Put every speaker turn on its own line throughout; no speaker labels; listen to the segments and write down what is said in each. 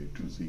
A to Z,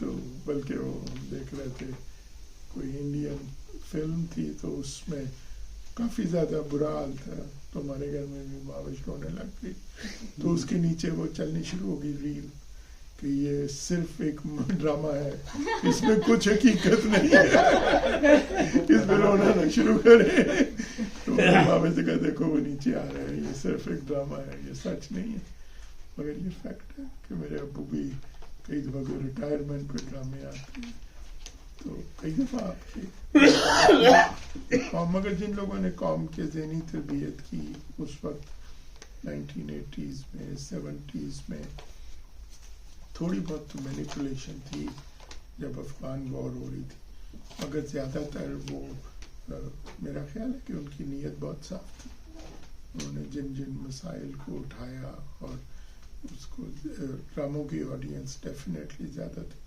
تو بلکہ وہ ہم دیکھ رہے تھے کوئی انڈین فلم تھی تو اس میں کافی زیادہ برا حال تھا تو ہمارے گھر میں بھی بارش ہونے لگ گئی تو اس کے نیچے وہ چلنی شروع ہو گئی ریل کہ یہ صرف ایک ڈرامہ ہے اس میں کچھ حقیقت نہیں ہے اس میں رونا نہ شروع کرے تو بابا سے کہا دیکھو وہ نیچے آ رہا ہے یہ صرف ایک ڈرامہ ہے یہ سچ نہیں ہے مگر یہ فیکٹ ہے کہ میرے ابو بھی کئی دفعہ کوئی ریٹائرمنٹ پہ ڈرامے آتے ہیں تو کئی دفعہ آپ کی قوم مگر جن لوگوں نے قوم کے ذہنی تربیت کی اس وقت 1980s میں 70s میں تھوڑی بہت مینیپولیشن تھی جب افغان وار ہو رہی تھی مگر زیادہ تر وہ میرا خیال ہے کہ ان کی نیت بہت صاف تھی انہوں نے جن جن مسائل کو اٹھایا اور اس کو ڈراموں کی آڈینس ڈیفینیٹلی زیادہ تھی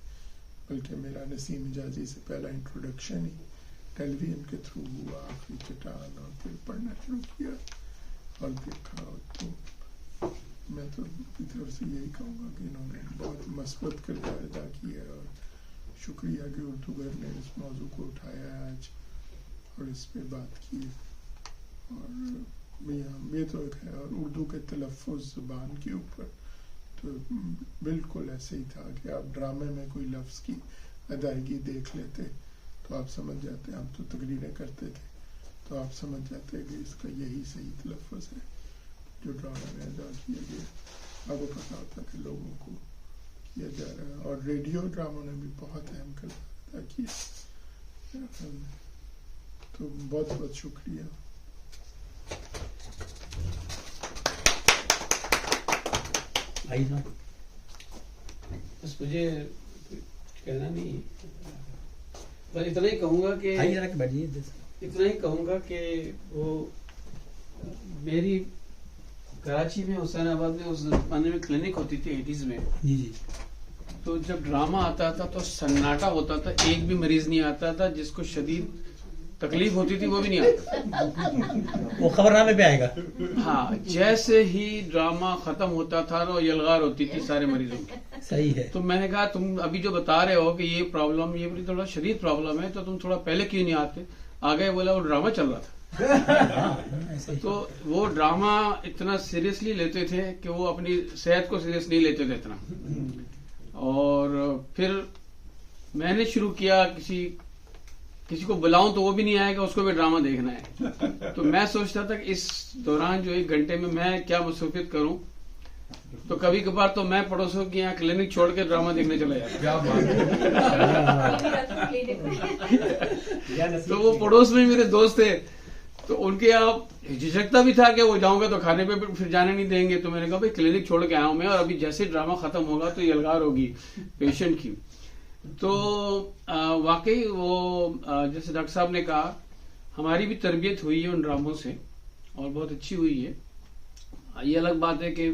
بلکہ میرا نسیم حجازی سے پہلا انٹروڈکشن ہی ٹیلی ویژن کے تھرو ہوا آخری چٹان اور پھر پڑھنا شروع کیا اور دیکھا تو میں تو اپنی طرف سے یہی کہوں گا کہ انہوں نے بہت مثبت کردار ادا کیا ہے اور شکریہ کہ اردو گھر نے اس موضوع کو اٹھایا ہے آج اور اس پہ بات کی اور یہ تو ایک ہے اور اردو کے تلفظ زبان کے اوپر تو بالکل ایسے ہی تھا کہ آپ ڈرامے میں کوئی لفظ کی ادائیگی دیکھ لیتے تو آپ سمجھ جاتے ہم تو تقریریں کرتے تھے تو آپ سمجھ جاتے کہ اس کا یہی صحیح تلفظ ہے جو ڈرامے میں ادا کیا گیا آپ کو پتا ہوتا کہ لوگوں کو کیا جا رہا ہے اور ریڈیو ڈراموں نے بھی بہت اہم کردار ادا کیا تو بہت بہت شکریہ
بس مجھے کہنا نہیں بس اتنا ہی کہوں گا کہ وہ میری کراچی میں حسین آباد میں اس زمانے میں کلینک ہوتی تھی 80s میں تو جب ڈرامہ آتا تھا تو سناٹا ہوتا تھا ایک بھی مریض نہیں آتا تھا جس کو شدید تکلیف ہوتی تھی وہ بھی نہیں آتا
وہ خبرنامے پہ آئے گا
ہاں جیسے ہی ڈرامہ ختم ہوتا تھا نا یلغار ہوتی تھی سارے مریضوں کی
صحیح ہے
تو میں نے کہا تم ابھی جو بتا رہے ہو کہ یہ پرابلم یہ بڑی تھوڑا شدید پرابلم ہے تو تم تھوڑا پہلے کیوں نہیں آتے آگے بولا وہ ڈرامہ چل رہا تھا تو وہ ڈرامہ اتنا سیریسلی لیتے تھے کہ وہ اپنی صحت کو سیریس نہیں لیتے تھے اتنا اور پھر میں نے شروع کیا کسی کو بلاؤں تو وہ بھی نہیں آئے گا اس کو بھی ڈرامہ دیکھنا ہے تو میں سوچتا تھا کہ اس دوران جو 1 گھنٹے میں کیا مصروفیت کروں تو کبھی کبھار تو میں پڑوسوں کے یہاں کلینک چھوڑ کے ڈرامہ دیکھنے چلا جاتا تو وہ پڑوس میں میرے دوست تھے تو ان کے یہاں جھجکتا بھی تھا کہ وہ جاؤں گا تو کھانے پہ پھر جانے نہیں دیں گے تو میں نے کہا بھائی کلینک چھوڑ کے آیا ہوں میں اور ابھی جیسے ڈرامہ ختم ہوگا تو یلغار ہوگی پیشنٹ کی تو واقعی وہ جیسے ڈاکٹر صاحب نے کہا ہماری بھی تربیت ہوئی ہے ان ڈراموں سے اور بہت اچھی ہوئی ہے یہ الگ بات ہے کہ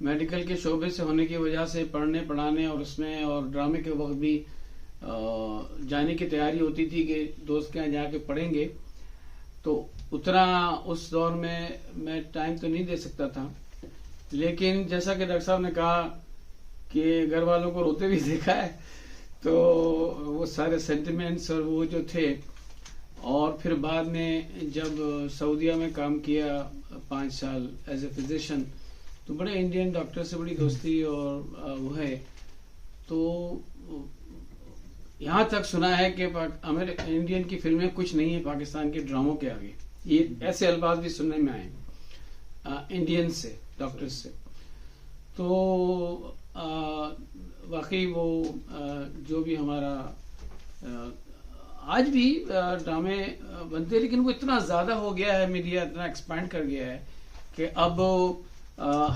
میڈیکل کے شعبے سے ہونے کی وجہ سے پڑھنے پڑھانے اور اس میں اور ڈرامے کے وقت بھی جانے کی تیاری ہوتی تھی کہ دوست کے یہاں جا کے پڑھیں گے تو اتنا اس دور میں ٹائم تو نہیں دے سکتا تھا لیکن جیسا کہ ڈاکٹر صاحب نے کہا کہ گھر والوں کو روتے بھی دیکھا ہے تو وہ سارے سینٹیمنٹس اور وہ جو تھے اور پھر بعد میں جب سعودیہ میں کام کیا 5 سال ایز اے فزیشین تو بڑے انڈین ڈاکٹر سے بڑی دوستی اور وہ ہے تو یہاں تک سنا ہے کہ انڈین کی فلمیں کچھ نہیں ہیں پاکستان کے ڈراموں کے آگے یہ ایسے الفاظ بھی سننے میں آئے انڈین سے ڈاکٹر سے تو واقعی وہ جو بھی ہمارا آج بھی ڈرامے بنتے ہیں لیکن وہ اتنا زیادہ ہو گیا ہے میڈیا اتنا ایکسپینڈ کر گیا ہے کہ اب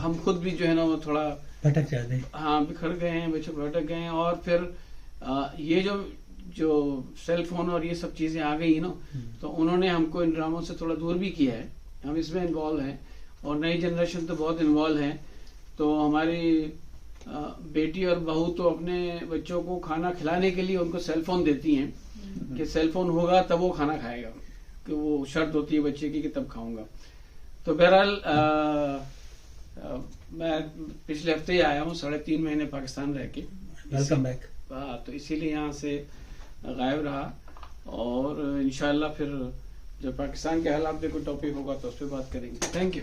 ہم خود بھی جو ہے نا وہ تھوڑا
بھٹک جاتے ہیں
ہاں بکھر گئے ہیں بھٹک گئے ہیں اور پھر یہ جو سیل فون اور یہ سب چیزیں آ گئی نا تو انہوں نے ہم کو ان ڈراموں سے تھوڑا دور بھی کیا ہے ہم اس میں انوالو ہیں اور نئی جنریشن تو بہت انوالو ہے تو ہماری بیٹی اور بہو تو اپنے بچوں کو کھانا کھلانے کے لیے ان کو سیل فون دیتی ہیں کہ سیل فون ہوگا تب وہ کھانا کھائے گا کہ وہ شرط ہوتی ہے بچے کی کہ تب کھاؤں گا تو بہرحال میں پچھلے ہفتے ہی آیا ہوں 3.5 مہینے پاکستان رہ کے
ویلکم بیک
کہا تو اسی لیے یہاں سے غائب رہا. اور انشاءاللہ پھر جب پاکستان کے حالات پہ کوئی ٹاپک ہوگا تو اس پہ بات کریں گے. Thank you.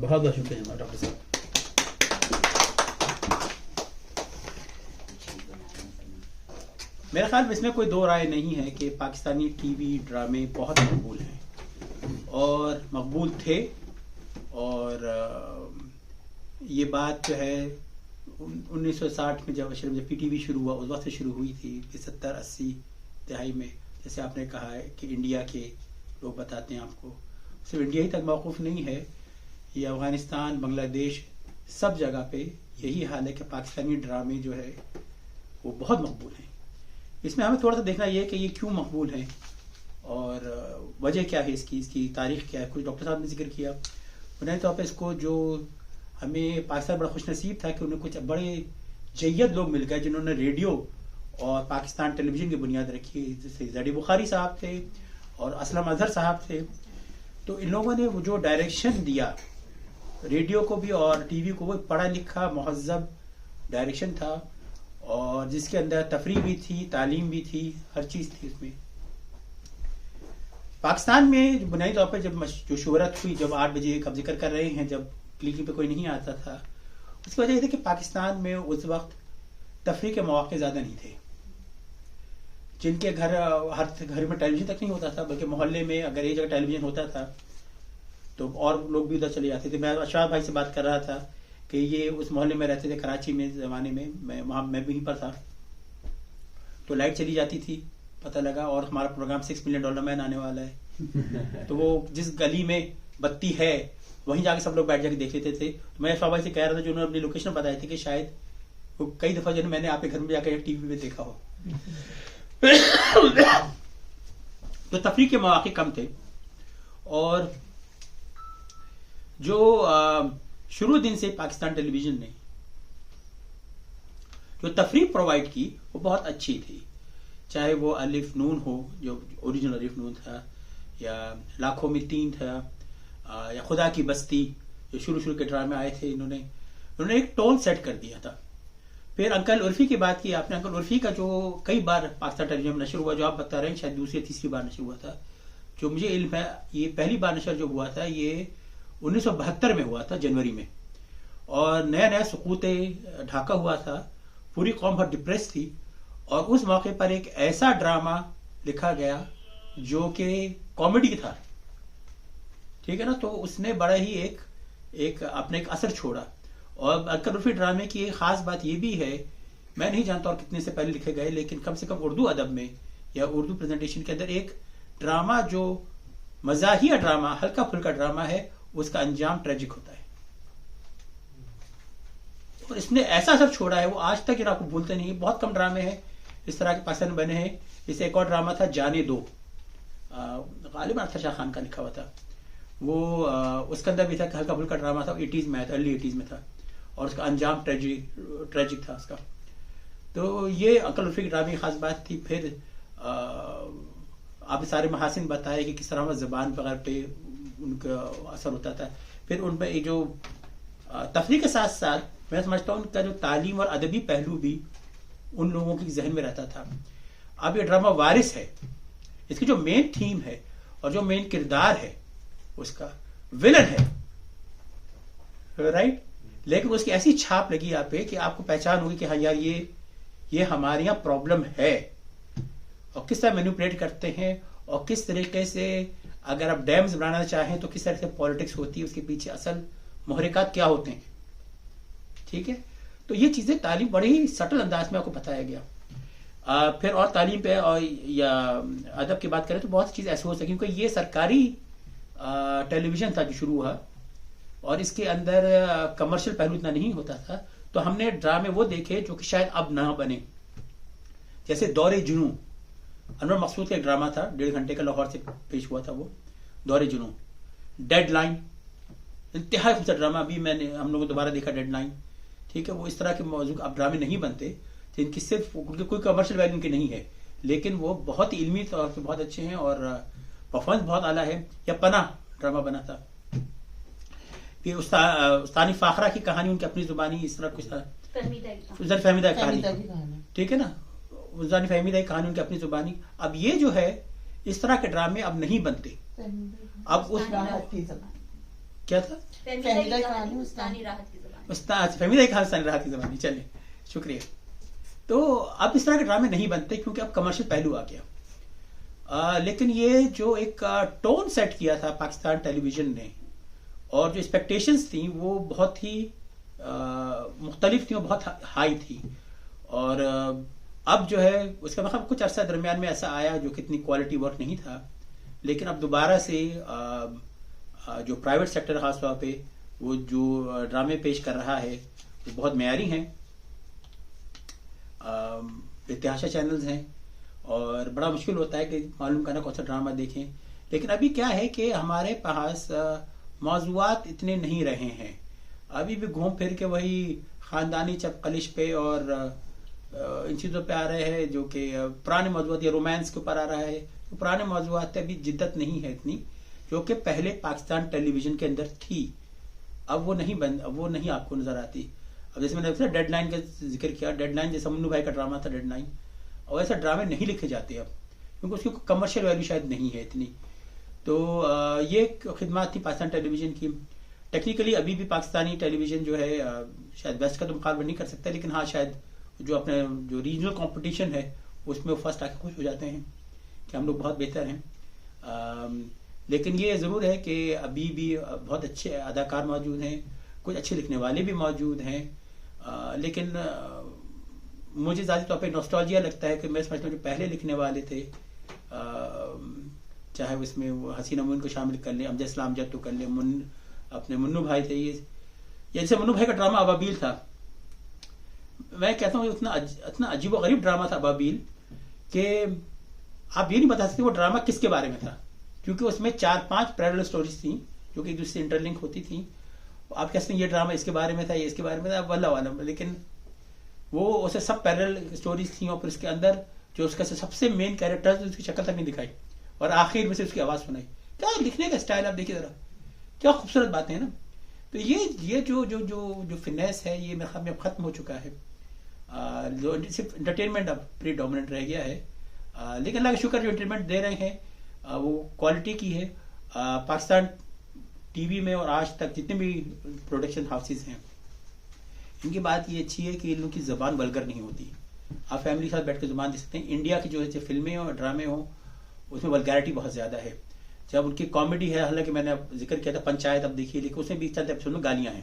بہت بہت شکریہ ڈاکٹر صاحب. میرے خیال میں اس میں کوئی دو رائے نہیں ہے کہ پاکستانی ٹی وی ڈرامے بہت مقبول ہیں اور مقبول تھے. اور یہ بات جو ہے 1960 میں جب پی ٹی وی شروع ہوا اس وقت سے شروع ہوئی تھی. 70-80 دہائی میں جیسے آپ نے کہا ہے کہ انڈیا کے لوگ بتاتے ہیں آپ کو صرف انڈیا ہی تک موقوف نہیں ہے. یہ افغانستان، بنگلہ دیش، سب جگہ پہ یہی حال ہے کہ پاکستانی ڈرامے جو ہے وہ بہت مقبول ہیں. اس میں ہمیں تھوڑا سا دیکھنا یہ ہے کہ یہ کیوں مقبول ہیں اور وجہ کیا ہے اس کی تاریخ کیا ہے. کچھ ڈاکٹر صاحب نے ذکر کیا. بنیادی طور پہ اس کو جو ہمیں پاکستان بڑا خوش نصیب تھا کہ انہیں کچھ بڑے جید لوگ مل گئے جنہوں نے ریڈیو اور پاکستان ٹیلی ویژن کی بنیاد رکھی. جیسے زیڈی بخاری صاحب تھے اور اسلم اظہر صاحب تھے. تو ان لوگوں نے وہ جو ڈائریکشن دیا ریڈیو کو بھی اور ٹی وی کو، وہ پڑھا لکھا مہذب ڈائریکشن تھا اور جس کے اندر تفریح بھی تھی، تعلیم بھی تھی، ہر چیز تھی اس میں. پاکستان میں بنیادی طور پہ جب جو شہرت ہوئی، جب 8 بجے کا ذکر کر رہے ہیں، جب کلینک پہ کوئی نہیں آتا تھا، اس کی وجہ یہ تھی کہ پاکستان میں اس وقت تفریح کے مواقع زیادہ نہیں تھے. جن کے گھر، ہر گھر میں ٹیلی ویژن تک نہیں ہوتا تھا، بلکہ محلے میں اگر ایک جگہ ٹیلی ویژن ہوتا تھا تو اور لوگ بھی ادھر چلے جاتے تھے. میں اشرف بھائی سے بات کر رہا تھا کہ یہ اس محلے میں رہتے تھے کراچی میں زمانے میں، وہاں میں بھی وہیں پر تھا. تو لائٹ چلی جاتی تھی، پتہ لگا اور ہمارا پروگرام $6 ملین مین آنے والا ہے. تو وہ جس گلی میں بتی ہے وہیں جا کے سب لوگ بیٹھ جا کے دیکھ لیتے تھے. تو میں اشرف بھائی سے کہہ رہا تھا جو انہوں نے اپنی لوکیشن بتائی تھی کہ شاید وہ کئی دفعہ جو میں نے آپ کے گھر میں جا کے ٹی وی پہ دیکھا ہو. تو تفریح کے مواقع کم تھے اور جو شروع دن سے پاکستان ٹیلی ویژن نے جو تفریح پرووائڈ کی وہ بہت اچھی تھی. چاہے وہ الف نون ہو جو اوریجنل الف نون تھا، یا لاکھوں میں 3 تھا، یا خدا کی بستی جو شروع کے ڈرامے آئے تھے. انہوں نے ایک ٹون سیٹ کر دیا تھا. پھر انکل عرفی کی بات کی آپ نے. انکل عرفی کا جو کئی بار پاکستان ٹیلی ویژن میں نشر ہوا، جو آپ بتا رہے ہیں شاید دوسری یا تیسری بار نشر ہوا تھا. جو مجھے علم ہے یہ پہلی بار نشر جو ہوا تھا یہ 1972 میں ہوا تھا جنوری میں. اور نیا سقوط ڈھاکہ ہوا تھا، پوری قوم بہت ڈپریس تھی. اور اس موقع پر ایک ایسا ڈرامہ لکھا گیا جو کہ کامیڈی تھا، ٹھیک ہے نا. تو اس نے بڑا ہی ایک اپنے ایک اثر چھوڑا. اور انکل عرفی ڈرامے کی ایک خاص بات یہ بھی ہے، میں نہیں جانتا اور کتنے سے پہلے لکھے گئے، لیکن کم سے کم اردو ادب میں یا اردو پریزنٹیشن کے اندر ایک ڈرامہ جو مزاحیہ ڈرامہ، ہلکا پھلکا ڈرامہ ہے، اس کا انجام ٹریجک ہوتا ہے. اور اس نے ایسا اثر چھوڑا ہے وہ آج تک آپ کو بھولتے نہیں. بہت کم ڈرامے ہیں اس طرح کے پاکستان میں بنے ہیں. جیسے ایک اور ڈرامہ تھا جانے دو، غالباً ارشد شاہ خان کا لکھا ہوا تھا. وہ اس کے اندر بھی تھا کہ ہلکا پھلکا ڈرامہ تھا، 80s میں آیا تھا، ارلی 80s میں تھا اور اس کا انجام ٹریجک تھا اس کا. تو یہ انکل عرفی کی ڈرامے کی خاص بات تھی. پھر آپ سارے محاسن بتائے کہ کس طرح زبان وغیرہ پہ ان کا اثر ہوتا تھا. پھر ان پہ جو تفریح کے ساتھ ساتھ میں سمجھتا ہوں ان کا جو تعلیم اور ادبی پہلو بھی ان لوگوں کے ذہن میں رہتا تھا. اب یہ ڈرامہ وارث ہے، اس کی جو مین تھیم ہے اور جو مین کردار ہے اس کا ولن ہے، رائٹ. لیکن اس کی ایسی چھاپ لگی آپ پہ کہ آپ کو پہچان ہوگی کہ ہاں یار یہ ہمارے یہاں پرابلم ہے. اور کس طرح مینیپولیٹ کرتے ہیں اور کس طریقے سے اگر آپ ڈیمز بنانا چاہیں تو کس طرح سے پالیٹکس ہوتی ہے، اس کے پیچھے اصل محرکات کیا ہوتے ہیں. ٹھیک ہے. تو یہ چیزیں تعلیم بڑے ہی سٹل انداز میں آپ کو بتایا گیا. پھر اور تعلیم پہ اور یا ادب کی بات کریں تو بہت چیز ایسے ہو سکی کیونکہ یہ سرکاری ٹیلی ویژن تھا جو شروع ہوا اور اس کے اندر کمرشل پہلو اتنا نہیں ہوتا تھا. تو ہم نے ڈرامے وہ دیکھے جو کہ شاید اب نہ بنے. جیسے دور جنوں، انور مقصود کا ایک ڈرامہ تھا، 1.5 گھنٹے کا، لاہور سے پیش ہوا تھا وہ دور جنوں. ڈیڈ لائن انتہائی خوبصورت ڈرامہ، ابھی ہم لوگوں نے دوبارہ دیکھا ڈیڈ لائن. ٹھیک ہے. وہ اس طرح کے موضوع اب ڈرامے نہیں بنتے جن کی صرف کوئی کمرشل ویلیو ان کی نہیں ہے، لیکن وہ بہت ہی علمی طور پہ بہت اچھے ہیں اور پرفارمنس بہت اعلیٰ ہے. یا پناہ ڈرامہ بنا تھا کہ استانی فاخرہ کی کہانی ان کی اپنی زبانی اس طرح کچھ تھا، فہمیدہ کہانی. ٹھیک ہے نا. وجدانی فہمیدہ کی کہانی ان کی اپنی زبانی. اب یہ جو ہے اس طرح کے ڈرامے اب نہیں بنتے. اب اس کیا تھا
فہمیدہ کہانی استانی راحت کی زبان.
استاد فہمیدہ کی کہانی استانی راحت کی زبانی. چلیں شکریہ. تو اب اس طرح کے ڈرامے نہیں بنتے کیونکہ اب کمرشل پہلو آ گیا. لیکن یہ جو ایک ٹون سیٹ کیا تھا پاکستان ٹیلی ویژن نے اور جو ایکسپیکٹیشنز تھیں وہ بہت ہی مختلف تھیں اور بہت ہائی تھی. اور اب جو ہے اس کا مطلب کچھ عرصہ درمیان میں ایسا آیا جو کتنی کوالٹی ورک نہیں تھا. لیکن اب دوبارہ سے جو پرائیویٹ سیکٹر خاص طور پہ وہ جو ڈرامے پیش کر رہا ہے وہ بہت معیاری ہیں. اتحاشا چینلز ہیں اور بڑا مشکل ہوتا ہے کہ معلوم کرنا کون سا ڈرامہ دیکھیں. لیکن ابھی کیا ہے کہ ہمارے پاس موضوعات اتنے نہیں رہے ہیں. ابھی بھی گھوم پھر کے وہی خاندانی چپقلش پہ اور ان چیزوں پہ آ رہے ہیں جو کہ پرانے موضوعات یا رومانس کے اوپر آ رہا ہے. تو پرانے موضوعات پہ ابھی جدت نہیں ہے اتنی جو کہ پہلے پاکستان ٹیلی ویژن کے اندر تھی. اب وہ نہیں آپ کو نظر آتی. اب جیسے میں نے ڈیڈ لائن کا ذکر کیا, ڈیڈ لائن جیسا منو بھائی کا ڈرامہ تھا ڈیڈ لائن, اور ایسا ڈرامے نہیں لکھے جاتے اب کیونکہ اس کی کمرشل ویلیو شاید نہیں ہے اتنی. تو یہ خدمات تھی پاکستان ٹیلی ویژن کی. ٹیکنیکلی ابھی بھی پاکستانی ٹیلی ویژن جو ہے شاید بیسٹ کا تو مقابلہ نہیں کر سکتا, لیکن ہاں شاید جو اپنے جو ریجنل کمپٹیشن ہے اس میں وہ فرسٹ آ کے خوش ہو جاتے ہیں کہ ہم لوگ بہت بہتر ہیں. لیکن یہ ضرور ہے کہ ابھی بھی بہت اچھے اداکار موجود ہیں, کچھ اچھے لکھنے والے بھی موجود ہیں. لیکن مجھے ذاتی طور پہ نوسٹالجیا لگتا ہے کہ میں سمجھتا ہوں جو پہلے لکھنے والے تھے, چاہے اس میں وہ حسینہ مومن کو شامل کر لیں, امجد اسلام جد تو کر لیں, اپنے منو بھائی تھے, یہ جیسے منو بھائی کا ڈرامہ ابابیل تھا. میں کہتا ہوں اتنا عجیب و غریب ڈرامہ تھا ابابیل کہ آپ یہ نہیں بتا سکتے وہ ڈرامہ کس کے بارے میں تھا, کیونکہ اس میں 4-5 پیرلل سٹوریز تھیں جو کہ ایک دوسرے سے انٹر لنک ہوتی تھیں. آپ کہتے ہیں یہ ڈرامہ اس کے بارے میں تھا, یہ اس کے بارے میں تھا, واللہ عالم. لیکن وہ اسے سب پیرلل سٹوریز تھیں اور پھر اس کے اندر جو اس کا سب سے مین کیریکٹر اس کی شکل تک نہیں دکھائی اور آخر میں سے اس کی آواز سنائی. کیا لکھنے کا اسٹائل آپ دیکھیے ذرا, کیا خوبصورت باتیں ہیں نا. تو یہ جو فنیس ہے یہ میرے خیال میں اب ختم ہو چکا ہے. جو صرف انٹرٹینمنٹ اب پری ڈومیننٹ رہ گیا ہے. لیکن اللہ کا شکر جو انٹرٹینمنٹ دے رہے ہیں وہ کوالٹی کی ہے. پاکستان ٹی وی میں اور آج تک جتنے بھی پروڈکشن ہاؤسز ہیں ان کی بات یہ اچھی ہے کہ ان لوگوں کی زبان ولگر نہیں ہوتی. آپ فیملی کے ساتھ بیٹھ کے زبان دے سکتے ہیں. انڈیا کی جو ہے فلمیں اور ڈرامے ہوں اس میں ولگیرٹی بہت زیادہ ہے. جب ان کی کامیڈی ہے, حالانکہ میں نے اب ذکر کیا تھا پنچایت اب دیکھیے, لیکن اس میں بھی چند ایپیسوڈ میں گالیاں ہیں.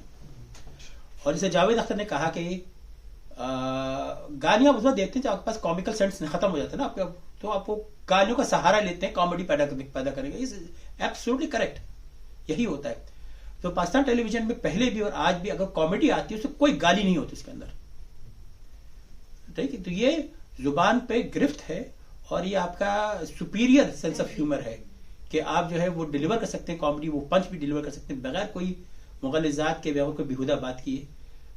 اور جسے جاوید اختر نے کہا کہ گالیاں اس وقت دیتے ہیں جب آپ کے پاس کامیکل سینس ختم ہو جاتا ہے نا, تو آپ وہ گالیوں کا سہارا لیتے ہیں کامیڈی پیدا کریں گے. ایبسولوٹلی کریکٹ, یہی ہوتا ہے. تو پاکستان ٹیلی ویژن میں پہلے بھی اور آج بھی اگر کامیڈی آتی ہے اس میں کوئی گالی نہیں ہوتی اس کے اندر, ٹھیک ہے. تو یہ زبان پہ گرفت ہے اور یہ آپ کا سپیریئر سینس آف ہیومر ہے کہ آپ جو ہے وہ ڈیلیور کر سکتے ہیں کامیڈی, وہ پنچ بھی ڈیلیور کر سکتے ہیں بغیر کوئی مغلظات کے, بغیر کوئی بیہودہ بات کیے.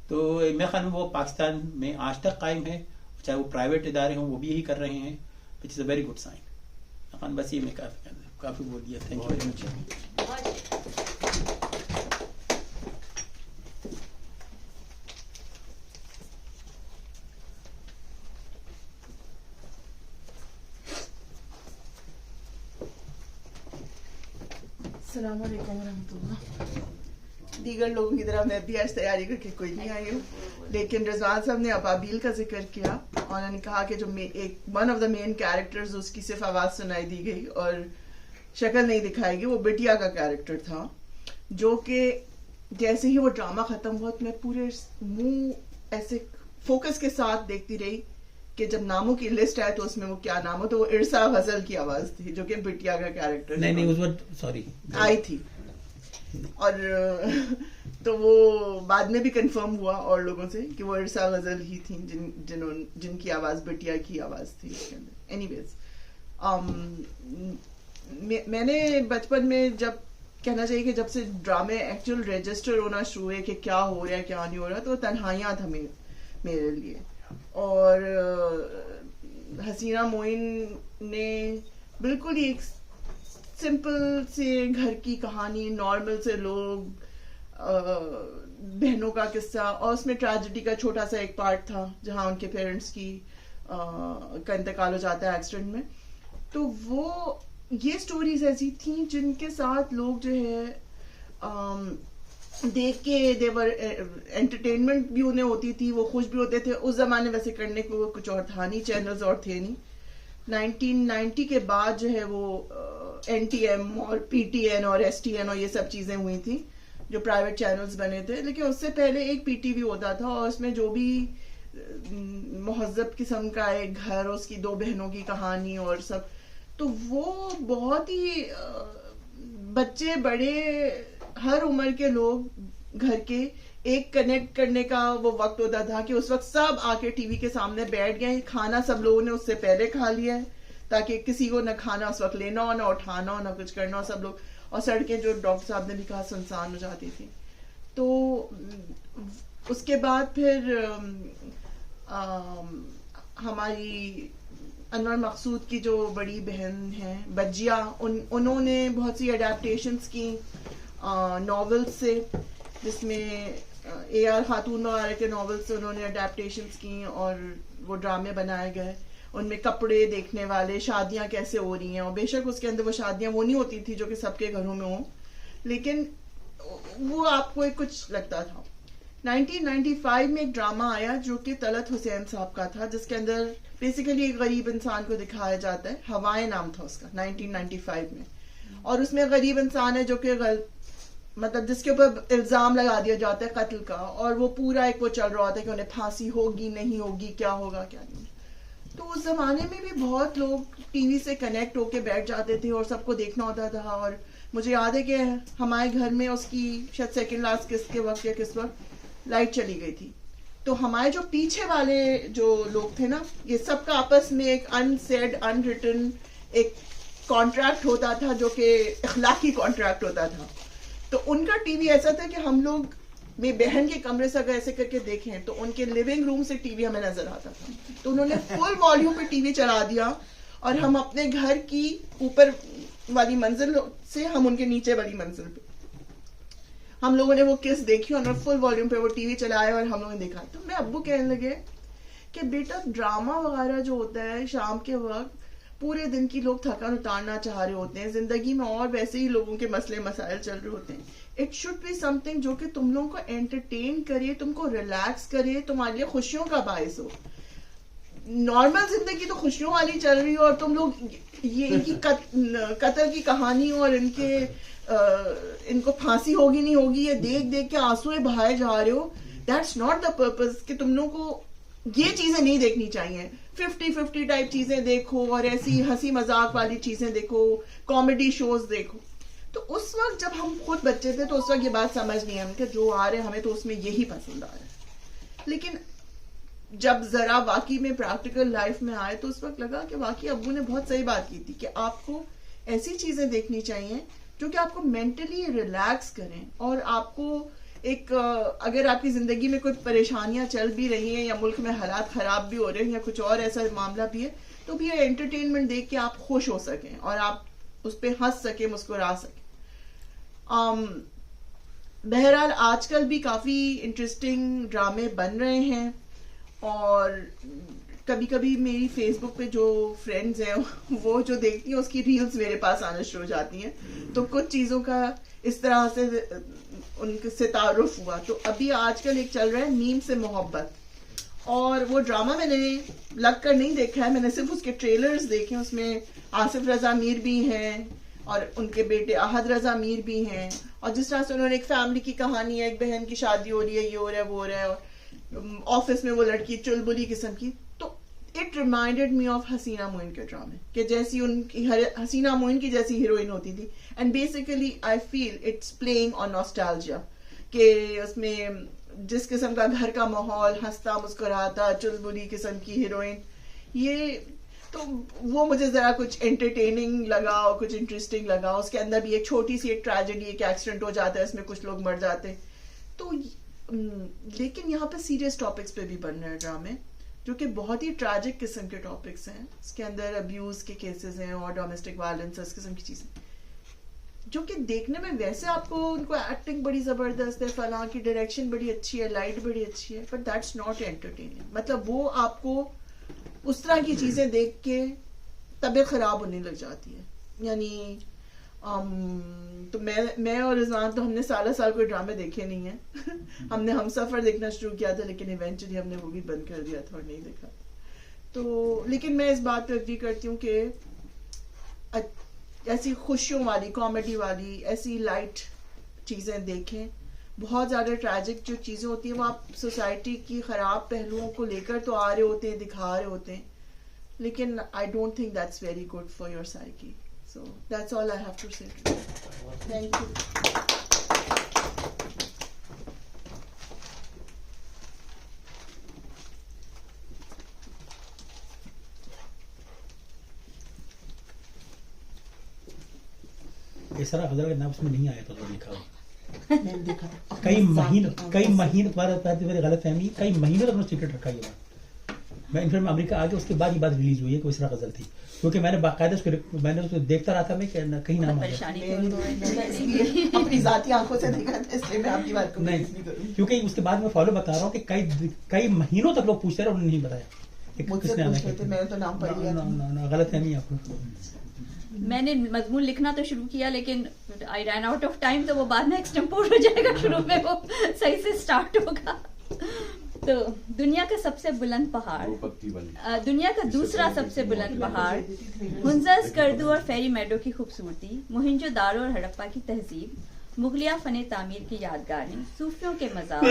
تو میرے خیال میں وہ پاکستان میں آج تک قائم ہے, چاہے وہ پرائیویٹ ادارے ہوں وہ بھی یہی کر رہے ہیں, وچ از اے ویری گڈ سائن. بس یہ میں کافی بول دیا. Thank you very much.
السلام علیکم ورحمۃ اللہ. دیگر لوگوں کی طرح میں بھی آج تیاری کر کے کوئی نہیں آئی ہوں, لیکن رضوان صاحب نے ابابیل کا ذکر کیا اور انہوں نے کہا کہ جو one of the main characters اس کی صرف آواز سنائی دی گئی اور شکل نہیں دکھائی گئی, وہ بٹیا کا کیریکٹر تھا, جو کہ جیسے ہی وہ ڈرامہ ختم ہوا میں پورے منہ ایسے فوکس کے ساتھ دیکھتی رہی کہ جب ناموں کی لسٹ آئے تو اس میں وہ کیا نام ہو, تو وہ ارسا غزل کی آواز تھی جو کہ بٹیا کا کیریکٹر
نہیں اس وقت سوری
آئی تھی. اور تو وہ بعد میں بھی کنفرم ہوا اور لوگوں سے کہ وہ ارسا غزل ہی تھیں جن کی آواز بٹیا کی آواز تھی اس کے اندر. اینی ویز میں نے بچپن میں جب کہنا چاہیے کہ جب سے ڈرامے ایکچوئل رجسٹر ہونا شروع ہوئے کہ کیا ہو رہا ہے کیا نہیں ہو رہا, تو تنہائیاں تھا میرے لیے. اور حسینہ معین نے بالکل ہی ایک سمپل سے گھر کی کہانی, نارمل سے لوگ, بہنوں کا قصہ, اور اس میں ٹریجڈی کا چھوٹا سا ایک پارٹ تھا جہاں ان کے پیرنٹس کی کا انتقال ہو جاتا ہے ایکسیڈنٹ میں. تو وہ یہ سٹوریز ایسی تھیں جن کے ساتھ لوگ جو ہے دیکھ کے دیور انٹرٹینمنٹ بھی انہیں ہوتی تھی, وہ خوش بھی ہوتے تھے. اس زمانے ویسے کرنے کو کچھ اور تھا نہیں, چینلز اور تھے نہیں. 1990 کے بعد جو ہے وہ NTM اور PTN اور STN اور یہ سب چیزیں ہوئی تھیں جو پرائیویٹ چینلز بنے تھے. لیکن اس سے پہلے ایک PTV ہوتا تھا اور اس میں جو بھی مہذب قسم کا ایک گھر, اس کی 2 بہنوں کی کہانی اور سب, تو وہ بہت ہی بچے بڑے ہر عمر کے لوگ گھر کے ایک کنیکٹ کرنے کا وہ وقت ہوتا تھا کہ اس وقت سب آ کے ٹی وی کے سامنے بیٹھ گئے. کھانا سب لوگوں نے اس سے پہلے کھا لیا ہے تاکہ کسی کو نہ کھانا اس وقت لینا ہو, نہ اٹھانا ہو, نہ کچھ کرنا ہو. سب لوگ, اور سڑکیں جو ڈاکٹر صاحب نے بھی کہا سنسان ہو جاتی تھی. تو اس کے بعد پھر ہماری انور مقصود کی جو بڑی بہن ہیں بجیا, انہوں نے بہت سی اڈیپٹیشنز کی ناولز سے, جس میں AR خاتون وغیرہ کے ناول سے انہوں نے اڈیپٹیشنز کی اور وہ ڈرامے بنائے گئے. ان میں کپڑے دیکھنے والے, شادیاں کیسے ہو رہی ہیں, اور بے شک اس کے اندر وہ شادیاں وہ نہیں ہوتی تھی جو کہ سب کے گھروں میں ہوں, لیکن وہ آپ کو ایک کچھ لگتا تھا. 1995 میں ایک ڈرامہ آیا جو کہ طلعت حسین صاحب کا تھا, جس کے اندر بیسیکلی ایک غریب انسان کو دکھایا جاتا ہے. ہوائیں نام تھا اس کا 1995 میں, اور اس میں غریب انسان ہے جو کہ مطلب جس کے اوپر الزام لگا دیا جاتا ہے قتل کا, اور وہ پورا ایک وہ چل رہا ہوتا ہے کہ انہیں پھانسی ہوگی نہیں ہوگی, کیا ہوگا کیا نہیں. تو اس زمانے میں بھی بہت لوگ ٹی وی سے کنیکٹ ہو کے بیٹھ جاتے تھے اور سب کو دیکھنا ہوتا تھا. اور مجھے یاد ہے کہ ہمارے گھر میں اس کی شاید سیکنڈ لاسٹ قسط کے وقت یا کس وقت لائٹ چلی گئی تھی, تو ہمارے جو پیچھے والے جو لوگ تھے نا, یہ سب کا آپس میں ایک انسیڈ ان ریٹن ایک کانٹریکٹ ہوتا تھا جو کہ اخلاقی کانٹریکٹ ہوتا تھا. تو ان کا ٹی وی ایسا تھا کہ ہم لوگ میں بہن کے کمرے سے اگر ایسے کر کے دیکھیں تو ان کے لیونگ روم سے ٹی وی ہمیں نظر آتا تھا. تو انہوں نے فل والیوم پہ ٹی وی چلا دیا, اور ہم اپنے گھر کی اوپر والی منزل سے ہم ان کے نیچے والی منزل پہ ہم لوگوں نے وہ کس دیکھی, اور فل والیوم پہ وہ ٹی وی چلایا اور ہم لوگوں نے دیکھا. تو میں ابو کہنے لگے کہ بیٹا ڈرامہ وغیرہ جو ہوتا ہے شام کے وقت, پورے دن کی لوگ تھکان اتارنا چاہ رہے ہوتے ہیں, زندگی میں اور ویسے ہی لوگوں کے مسئلے مسائل چل رہے ہوتے ہیں. It should be something جو کہ تم لوگوں کو انٹرٹین کرے, تم کو ریلیکس کرے, تمہارے لیے خوشیوں کا باعث ہو. نارمل زندگی تو خوشیوں والی چل رہی ہو, اور تم لوگ یہ ان کی قتل کی کہانی اور ان کو پھانسی ہوگی نہیں ہوگی یہ دیکھ دیکھ کے آنسویں بہائے جا رہے ہو. That's not the purpose. کہ تم لوگوں کو یہ چیزیں نہیں دیکھنی چاہیے. 50-50 ٹائپ چیزیں دیکھو, اور ایسی ہنسی مذاق والی چیزیں دیکھو, کامیڈی شوز دیکھو. تو اس وقت جب ہم خود بچے تھے تو اس وقت یہ بات سمجھ نہیں آئی کہ جو آ رہے ہمیں تو اس میں یہی پسند آ رہا ہے. لیکن جب ذرا واقعی میں پریکٹیکل لائف میں آئے تو اس وقت لگا کہ واقعی ابو نے بہت صحیح بات کی تھی کہ آپ کو ایسی چیزیں دیکھنی چاہیے جو کہ آپ کو مینٹلی ریلیکس کریں, اور آپ کو ایک اگر آپ کی زندگی میں کوئی پریشانیاں چل بھی رہی ہیں یا ملک میں حالات خراب بھی ہو رہے ہیں یا کچھ اور ایسا معاملہ بھی ہے, تو بھی انٹرٹینمنٹ دیکھ کے آپ خوش ہو سکیں اور آپ اس پہ ہنس سکیں, مسکرا سکیں. بہرحال آج کل بھی کافی انٹرسٹنگ ڈرامے بن رہے ہیں, اور کبھی کبھی میری فیس بک پہ جو فرینڈز ہیں وہ جو دیکھتی ہیں اس کی ریلز میرے پاس آنا شروع ہو جاتی ہیں, تو کچھ چیزوں کا اس طرح سے ان سے تعارف ہوا. تو ابھی آج کل ایک چل رہا ہے نیم سے محبت, اور وہ ڈرامہ میں نے لگ کر نہیں دیکھا ہے, میں نے صرف اس کے ٹریلرز دیکھے. اس میں آصف رضا میر بھی ہیں اور ان کے بیٹے احد رضا میر بھی ہیں, اور جس طرح سے انہوں نے ایک فیملی کی کہانی ہے, ایک بہن کی شادی ہو رہی ہے, یہ ہو رہا ہے وہ ہو رہا ہے, اور آفس میں وہ لڑکی چلبلی قسم کی. تو اٹ ریمائنڈیڈ می آف حسینہ معین کے ڈرامے, کہ جیسی ان کی حسینہ معین کی جیسی ہیروئن ہوتی تھی. And basically I feel it's playing on nostalgia, کہ اس میں جس قسم کا گھر کا ماحول, ہنستا مسکراتا چلبلی قسم کی ہیروئن, یہ تو وہ مجھے ذرا کچھ انٹرٹیننگ لگا اور کچھ انٹرسٹنگ لگا. اس کے اندر بھی ایک چھوٹی سی ایک ٹریجڈی, ایک ایکسیڈنٹ ہو جاتا ہے, اس میں کچھ لوگ مر جاتے. تو لیکن یہاں پہ سیریس ٹاپکس پہ بھی بن رہے ہیں ڈرامے جو کہ بہت ہی ٹریجک قسم کے ٹاپکس ہیں. اس کے اندر ابیوز کے کیسز ہیں اور ڈومیسٹک وائلنس, اس قسم کی چیزیں جو کہ دیکھنے میں ویسے آپ کو ان کو ایکٹنگ بڑی زبردست ہے, فلاں کی ڈائریکشن بڑی اچھی ہے, لائٹ بڑی اچھی ہے, بٹ دیٹس ناٹ انٹرٹیننگ. مطلب وہ آپ کو اس طرح کی چیزیں دیکھ کے طبیعت خراب ہونے لگ جاتی ہے. یعنی تو میں اور رضوان تو ہم نے سال کوئی ڈرامے دیکھے نہیں ہیں. ہم نے ہم سفر دیکھنا شروع کیا تھا لیکن ایونچولی ہم نے وہ بھی بند کر دیا تھا اور نہیں دیکھا. تو لیکن میں اس بات پہ اگری کرتی ہوں کہ ایسی خوشیوں والی, کامیڈی والی, ایسی لائٹ چیزیں دیکھیں. بہت زیادہ ٹریجک جو چیزیں ہوتی ہیں وہ آپ سوسائٹی کی خراب پہلوؤں کو لے کر تو آ رہے ہوتے ہیں, دکھا رہے ہوتے ہیں, لیکن I don't think that's very good for your psyche. So that's all I have to say today. Thank you.
اس طرح غزل کا نام اس میں نہیں آیا تو لکھا ہوا
میں نے دیکھا تھا
کئی مہینوں غلط فہمی, کئی مہینوں تک انہوں نے سیکرٹ رکھا یہ بات. میں انفیکٹ امریکہ آ کے اس کے بعد یہ بات ریلیز ہوئی ہے کہ اس طرح غزل تھی, کیونکہ میں نے باقاعدہ اس کو دیکھتا رہا تھا میں کہ کہیں نام
اپنی ذاتی آنکھوں سے دیکھا تھا, اس لیے میں آپ کی بات کو
نہیں, کیونکہ اس کے بعد میں فالو بتا رہا ہوں کہ کئی مہینوں تک لوگ پوچھتے رہے, انہوں نے نہیں بتایا.
میں تو نام پڑھ لیا,
غلط فہمی آپ کو.
میں نے مضمون لکھنا تو شروع کیا لیکن آئی رین آؤٹ آف ٹائم, تو وہ بعد میں ایکسٹمپور ہو جائے گا, شروع میں وہ صحیح سے سٹارٹ ہوگا. تو دنیا کا سب سے بلند پہاڑ, دنیا کا دوسرا سب سے بلند پہاڑ, ہنزز کردو اور فیری میڈو کی خوبصورتی, موہنجو دارو اور ہڑپا کی تہذیب, مغلیہ فن تعمیر کی یادگاریں, صوفیوں کے مزار,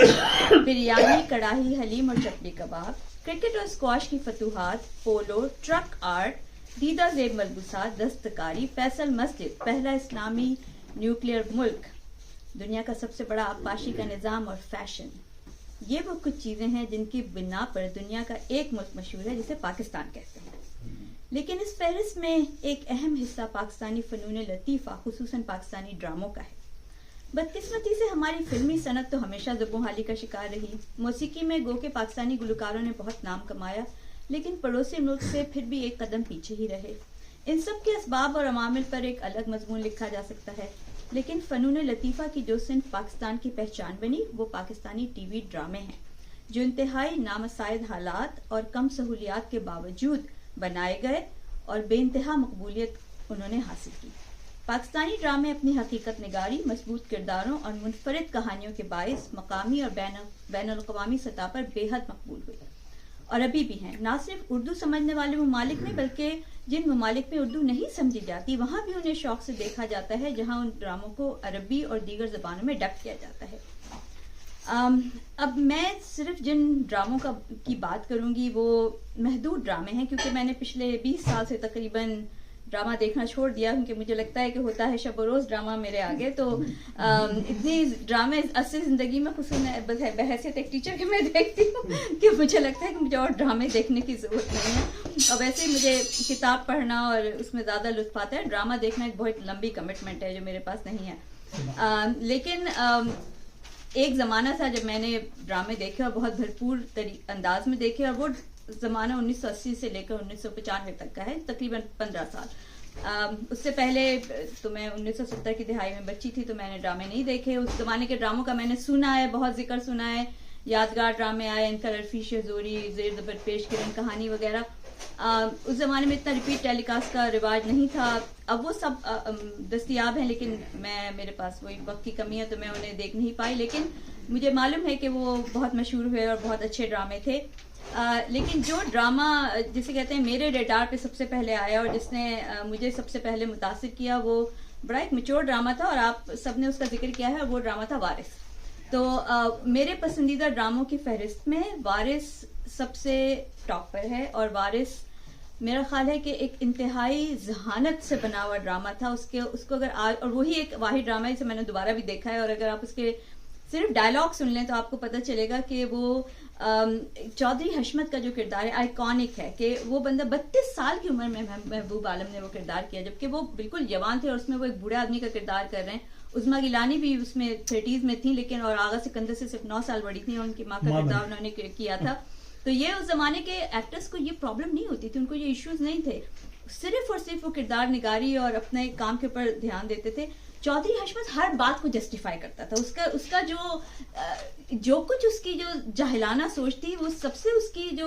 بریانی, کڑاہی, حلیم اور چپلی کباب, کرکٹ اور اسکواش کی فتوحات, پولو, ٹرک آرٹ, دیدہ زیب ملبوسات, دستکاری, فیصل مسجد, پہلا اسلامی نیوکلیئر ملک, دنیا کا سب سے بڑا آبپاشی کا نظام اور فیشن. یہ وہ کچھ چیزیں ہیں جن کی بنا پر دنیا کا ایک ملک مشہور ہے جسے پاکستان کہتے ہیں. لیکن اس فہرست میں ایک اہم حصہ پاکستانی فنون لطیفہ خصوصاً پاکستانی ڈراموں کا ہے. بدقسمتی سے ہماری فلمی صنعت تو ہمیشہ زبوں حالی کا شکار رہی. موسیقی میں گو کہ پاکستانی گلوکاروں نے بہت نام کمایا لیکن پڑوسی ملک سے پھر بھی ایک قدم پیچھے ہی رہے. ان سب کے اسباب اور عوامل پر ایک الگ مضمون لکھا جا سکتا ہے, لیکن فنون لطیفہ کی جو صنف پاکستان کی پہچان بنی وہ پاکستانی ٹی وی ڈرامے ہیں, جو انتہائی نامساعد حالات اور کم سہولیات کے باوجود بنائے گئے اور بے انتہا مقبولیت انہوں نے حاصل کی. پاکستانی ڈرامے اپنی حقیقت نگاری, مضبوط کرداروں اور منفرد کہانیوں کے باعث مقامی اور بین الاقوامی سطح پر بے حد مقبول ہوئے اور ابھی بھی ہیں. نہ صرف اردو سمجھنے والے ممالک میں بلکہ جن ممالک میں اردو نہیں سمجھی جاتی وہاں بھی انہیں شوق سے دیکھا جاتا ہے, جہاں ان ڈراموں کو عربی اور دیگر زبانوں میں ڈب کیا جاتا ہے. اب میں صرف جن ڈراموں کی بات کروں گی وہ محدود ڈرامے ہیں, کیونکہ میں نے پچھلے 20 سال سے تقریباً ڈرامہ دیکھنا چھوڑ دیا, کیونکہ مجھے لگتا ہے کہ ہوتا ہے شب و روز ڈرامہ میرے آگے. تو اتنی ڈرامے اصل زندگی میں خصوصاً بحیثیت ایک ٹیچر کے میں دیکھتی ہوں کہ مجھے لگتا ہے کہ مجھے اور ڈرامے دیکھنے کی ضرورت نہیں ہے. اور ویسے ہی مجھے کتاب پڑھنا اور اس میں زیادہ لطف آتا ہے. ڈرامہ دیکھنا ایک بہت لمبی کمٹمنٹ ہے جو میرے پاس نہیں ہے. لیکن ایک زمانہ تھا جب میں نے ڈرامے دیکھے اور بہت بھرپور انداز میں دیکھے, اور وہ زمانہ 1980 سے لے کر 1995 تک کا ہے, تقریباً 15 سال. اس سے پہلے تو میں 1970 کی دہائی میں بچی تھی, تو میں نے ڈرامے نہیں دیکھے. اس زمانے کے ڈراموں کا میں نے سنا ہے, بہت ذکر سنا ہے, یادگار ڈرامے آئے, ان کا لڑفی شہزوری, زیر زبر پیش کرن کہانی وغیرہ. اس زمانے میں اتنا ریپیٹ ٹیلی کاسٹ کا رواج نہیں تھا. اب وہ سب دستیاب ہیں, لیکن میرے پاس وہی وقت کی کمی ہے تو میں انہیں دیکھ نہیں پائی. لیکن مجھے معلوم ہے کہ وہ بہت مشہور ہوئے اور بہت اچھے ڈرامے تھے. لیکن جو ڈرامہ جسے کہتے ہیں میرے ریڈار پہ سب سے پہلے آیا اور جس نے مجھے سب سے پہلے متاثر کیا, وہ بڑا ایک میچور ڈرامہ تھا اور آپ سب نے اس کا ذکر کیا ہے, اور وہ ڈرامہ تھا وارث. تو میرے پسندیدہ ڈراموں کی فہرست میں وارث سب سے ٹاپ پر ہے. اور وارث میرا خیال ہے کہ ایک انتہائی ذہانت سے بنا ہوا ڈرامہ تھا. اس کو اگر آج, اور وہی ایک واحد ڈرامہ ہے جسے میں نے دوبارہ بھی دیکھا ہے, اور اگر آپ اس کے صرف ڈائلاگ سن لیں تو آپ کو پتہ چلے گا کہ وہ چودھری حشمت کا جو کردار ہے آئیکونک ہے. کہ وہ بندہ 32 سال کی عمر میں محبوب عالم نے وہ کردار کیا, جبکہ وہ بالکل جوان تھے, اور اس میں وہ ایک بوڑھے آدمی کا کردار کر رہے ہیں. عظمیٰ گیلانی بھی اس میں 30s میں تھیں, لیکن اور آغا سکندر سے صرف 9 سال بڑی تھیں, اور ان کی ماں کا کردار انہوں نے کیا تھا. تو یہ اس زمانے کے ایکٹرز کو یہ پرابلم نہیں ہوتی تھی, ان کو یہ ایشوز نہیں تھے, صرف اور صرف وہ کردار نگاری اور اپنے کام کے اوپر دھیان دیتے تھے. چودھری حشمت ہر بات کو جسٹیفائی کرتا تھا. اس کا جو کچھ اس کی جو جاہلانہ سوچ تھی, وہ سب سے اس کی جو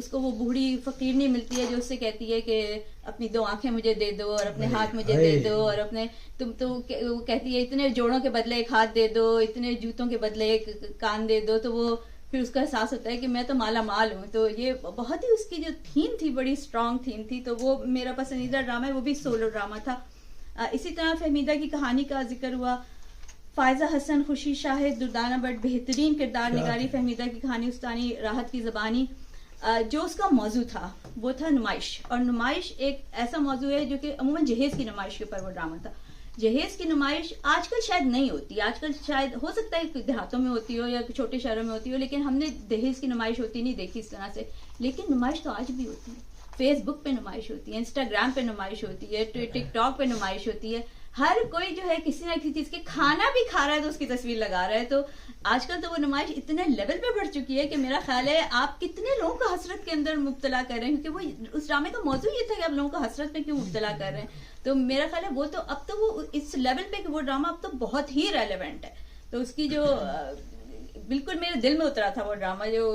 اس کو وہ بوڑھی فقیر نہیں ملتی ہے جو اس سے کہتی ہے کہ اپنی 2 آنکھیں مجھے دے دو اور اپنے ہاتھ مجھے دے دو اور اپنے تم تو وہ کہتی ہے اتنے جوڑوں کے بدلے 1 ہاتھ دے دو, اتنے جوتوں کے بدلے 1 کان دے دو, تو وہ پھر اس کا احساس ہوتا ہے کہ میں تو مالا مال ہوں. تو یہ بہت ہی اس کی جو تھیم تھی بڑی اسٹرانگ تھیم تھی, تو وہ میرا پسندیدہ ڈرامہ ہے, وہ بھی سولو ڈرامہ تھا. اسی طرح فہمیدہ کی کہانی کا ذکر ہوا. فائزہ حسن, خوشی شاہد, دردانہ بٹ بہترین کردار نگاری فہمیدہ کی کہانی استانی راحت کی زبانی. جو اس کا موضوع تھا وہ تھا نمائش, اور نمائش ایک ایسا موضوع ہے جو کہ عموماً جہیز کی نمائش کے اوپر وہ ڈرامہ تھا. جہیز کی نمائش آج کل شاید نہیں ہوتی, آج کل شاید ہو سکتا ہے دیہاتوں میں ہوتی ہو یا چھوٹے شہروں میں ہوتی ہو, لیکن ہم نے جہیز کی نمائش ہوتی نہیں دیکھی اس طرح سے. لیکن نمائش تو آج بھی ہوتی ہے, فیس بک پہ نمائش ہوتی ہے, انسٹاگرام پہ نمائش ہوتی ہے, ٹک ٹاک پہ نمائش ہوتی ہے. ہر کوئی جو ہے کسی نہ کسی چیز کے کھانا بھی کھا رہا ہے تو اس کی تصویر لگا رہا ہے. تو آج کل تو وہ نمائش اتنے لیول پہ بڑھ چکی ہے کہ میرا خیال ہے آپ کتنے لوگوں کو حسرت کے اندر مبتلا کر رہے ہیں, کیونکہ وہ اس ڈرامے کا موضوع یہ تھا کہ آپ لوگوں کو حسرت میں کیوں مبتلا کر رہے ہیں. تو میرا خیال ہے وہ تو اب تو وہ اس لیول پہ کہ وہ ڈرامہ اب تو بہت ہی ریلیونٹ ہے. تو اس کی جو بالکل میرے دل میں اترا تھا وہ ڈرامہ جو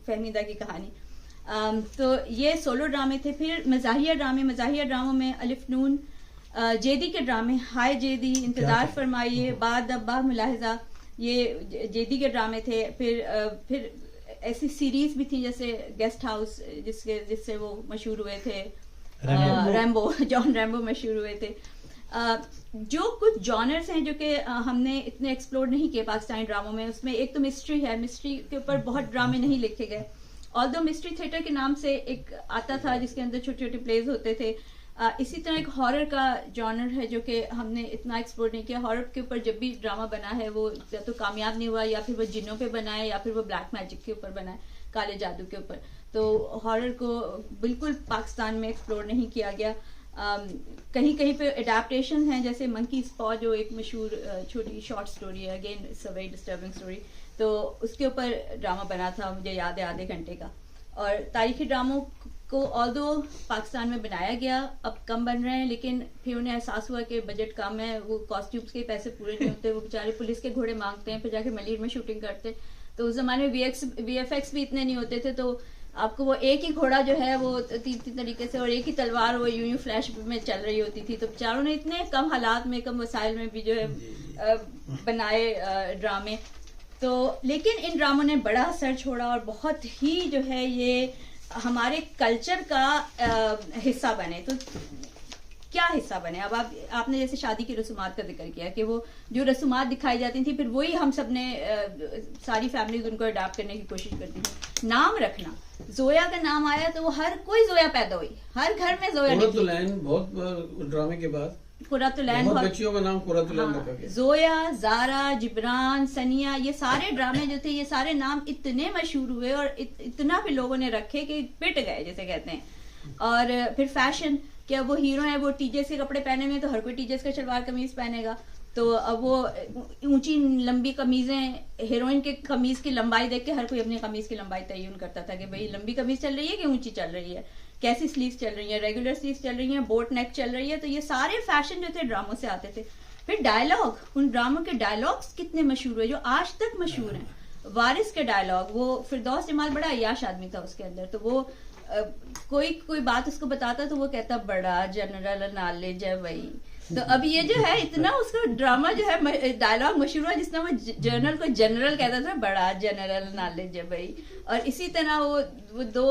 فہمیدہ کی کہانی. تو یہ سولو ڈرامے تھے. پھر مزاحیہ ڈراموں میں الف نون, جیدی کے ڈرامے, ہائے جیدی, انتظار فرمائیے, بعد ابا, ملاحظہ, یہ جیدی کے ڈرامے تھے. پھر ایسی سیریز بھی تھی جیسے گیسٹ ہاؤس جس سے وہ مشہور ہوئے تھے, ریمبو, جان ریمبو مشہور ہوئے تھے. جو کچھ جانرز ہیں جو کہ ہم نے اتنے ایکسپلور نہیں کیے پاکستانی ڈراموں میں, اس میں ایک تو مسٹری ہے, مسٹری کے اوپر بہت ڈرامے نہیں لکھے گئے. آلدو مسٹری تھیٹر کے نام سے ایک آتا تھا جس کے اندر چھوٹے چھوٹے پلیز ہوتے تھے. اسی طرح ایک ہارر کا جانر ہے جو کہ ہم نے اتنا ایکسپلور نہیں کیا. ہارر کے اوپر جب بھی ڈرامہ بنا ہے وہ یا تو کامیاب نہیں ہوا, یا پھر وہ جنوں پہ بنا ہے, یا پھر وہ بلیک میجک کے اوپر بنا ہے, کالے جادو کے اوپر. تو ہارر کو بالکل پاکستان میں ایکسپلور نہیں کیا گیا. کہیں کہیں پہ اڈیپٹیشن ہیں جیسے منکیز پا جو ایک مشہور چھوٹی شارٹ سٹوری ہے, again it's a very disturbing story, تو اس کے اوپر ڈرامہ بنا تھا, مجھے یاد ہے, آدھے گھنٹے کا. اور تاریخی ڈراموں کو آلدو پاکستان میں بنایا گیا, اب کم بن رہے ہیں, لیکن پھر انہیں احساس ہوا کہ بجٹ کم ہے, وہ کاسٹیومس کے پیسے پورے نہیں ہوتے, وہ بیچارے پولیس کے گھوڑے مانگتے ہیں, پھر جا کے ملیر میں شوٹنگ کرتے. تو اس زمانے میں وی ایف ایکس بھی اتنے نہیں ہوتے تھے, تو آپ کو وہ ایک ہی گھوڑا جو ہے وہ تین طریقے سے, اور ایک ہی تلوار وہ یوں فلیش میں چل رہی ہوتی تھی. تو بیچاروں نے اتنے کم حالات میں, کم وسائل میں بھی جو ہے بنائے ڈرامے. تو لیکن ان ڈراموں نے بڑا اثر چھوڑا اور بہت ہی جو ہے یہ ہمارے کلچر کا حصہ بنے. تو کیا حصہ بنے؟ اب آپ نے جیسے شادی کی رسومات کا ذکر کیا کہ وہ جو رسومات دکھائی جاتی تھیں, پھر وہی ہم سب نے ساری فیملیز ان کو اڈاپٹ کرنے کی کوشش کرتی تھی. نام رکھنا, زویا کا نام آیا تو وہ ہر کوئی زویا پیدا ہوئی, ہر گھر میں زویا
نکلی. بہت ڈرامے کے بعد
قرۃ العین,
بچیوں کا نام قرۃ العین رکھا گیا.
زویا, زارا, جبران, سنیا, یہ سارے ڈرامے جو تھے, یہ سارے نام اتنے مشہور ہوئے اور اتنا پھر لوگوں نے رکھے کہ پٹ گئے جیسے کہتے ہیں. اور پھر فیشن, کیا وہ ہیرو ہیں وہ ٹیچرس کے کپڑے پہنے ہوئے, تو ہر کوئی ٹیچرس کا شلوار قمیض پہنے گا. تو اب وہ اونچی لمبی قمیضیں, ہیروئن کے قمیض کی لمبائی دیکھ کے ہر کوئی اپنی قمیض کی لمبائی تعین کرتا تھا کہ بھئی لمبی قمیض چل رہی ہے کہ اونچی چل رہی ہے, کیسی سلیوز چل رہی ہیں, ریگولر سلیوز چل رہی ہیں, بوٹ نیک چل رہی ہے. تو یہ سارے فیشن جو تھے ڈراموں سے آتے تھے. پھر ڈائلاگ, ان ڈراموں کے ڈائلاگس کتنے مشہور ہوئے جو آج تک مشہور ہیں. وارث کے ڈائلاگ, وہ فردوس جمال بڑا عیاش آدمی تھا اس کے اندر, تو وہ کوئی بات اس کو بتاتا تو وہ کہتا بڑا جنرل نالج ہے وہی. تو اب یہ جو ہے اتنا اس کا ڈرامہ جو ہے ڈائلاگ مشہور ہوا, جس طرح وہ جنرل کو جنرل کہتا تھا, بڑا جنرل نالج ہے بھائی. اور اسی طرح وہ دو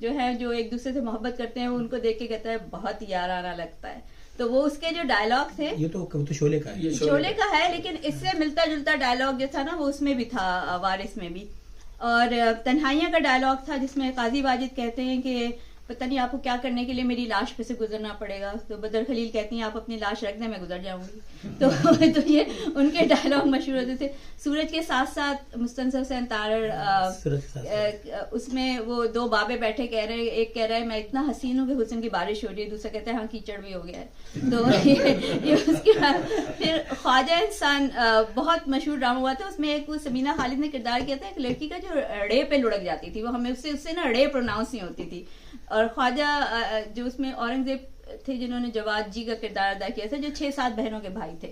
جو ہیں جو ایک دوسرے سے محبت کرتے ہیں, وہ ان کو دیکھ کے کہتا ہے بہت یارانہ لگتا ہے. تو وہ اس کے جو ڈائلاگ تھے,
یہ تو شعلے کا ہے,
شعلے کا ہے, لیکن اس سے ملتا جلتا ڈائلاگ جو تھا نا وہ اس میں بھی تھا, وارث میں بھی. اور تنہائیاں کا ڈائلاگ تھا جس میں قاضی واجد کہتے ہیں کہ پتہ نہیں آپ کو کیا کرنے کے لیے میری لاش پہ سے گزرنا پڑے گا. تو بدر خلیل کہتی ہیں آپ اپنی لاش رکھ دیں, میں گزر جاؤں گی. تو یہ ان کے ڈائلاگ مشہور ہوتے تھے. سورج کے ساتھ ساتھ مستنصر حسین تارڑ, اس میں وہ دو بابے بیٹھے کہہ رہے, ایک کہہ رہا ہے میں اتنا حسین ہوں کہ حسن کی بارش ہو رہی ہے, دوسرا کہتا ہے ہاں کیچڑ بھی ہو گیا ہے. تو یہ اس کے بعد پھر خواجہ انسان بہت مشہور ڈرامہ ہوا تھا. اس میں ایک وہ سمینہ خالد نے کردار کیا تھا, ایک لڑکی کا جو ڑے پہ لڑک جاتی تھی, وہ ہمیں اس سے نا ڑے پروناؤنس نہیں ہوتی تھی. اور خواجہ جو اس میں اورنگزیب تھے جنہوں نے جواد جی کا کردار ادا کیا تھا, جو 6-7 بہنوں کے بھائی تھے.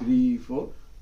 3 4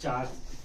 4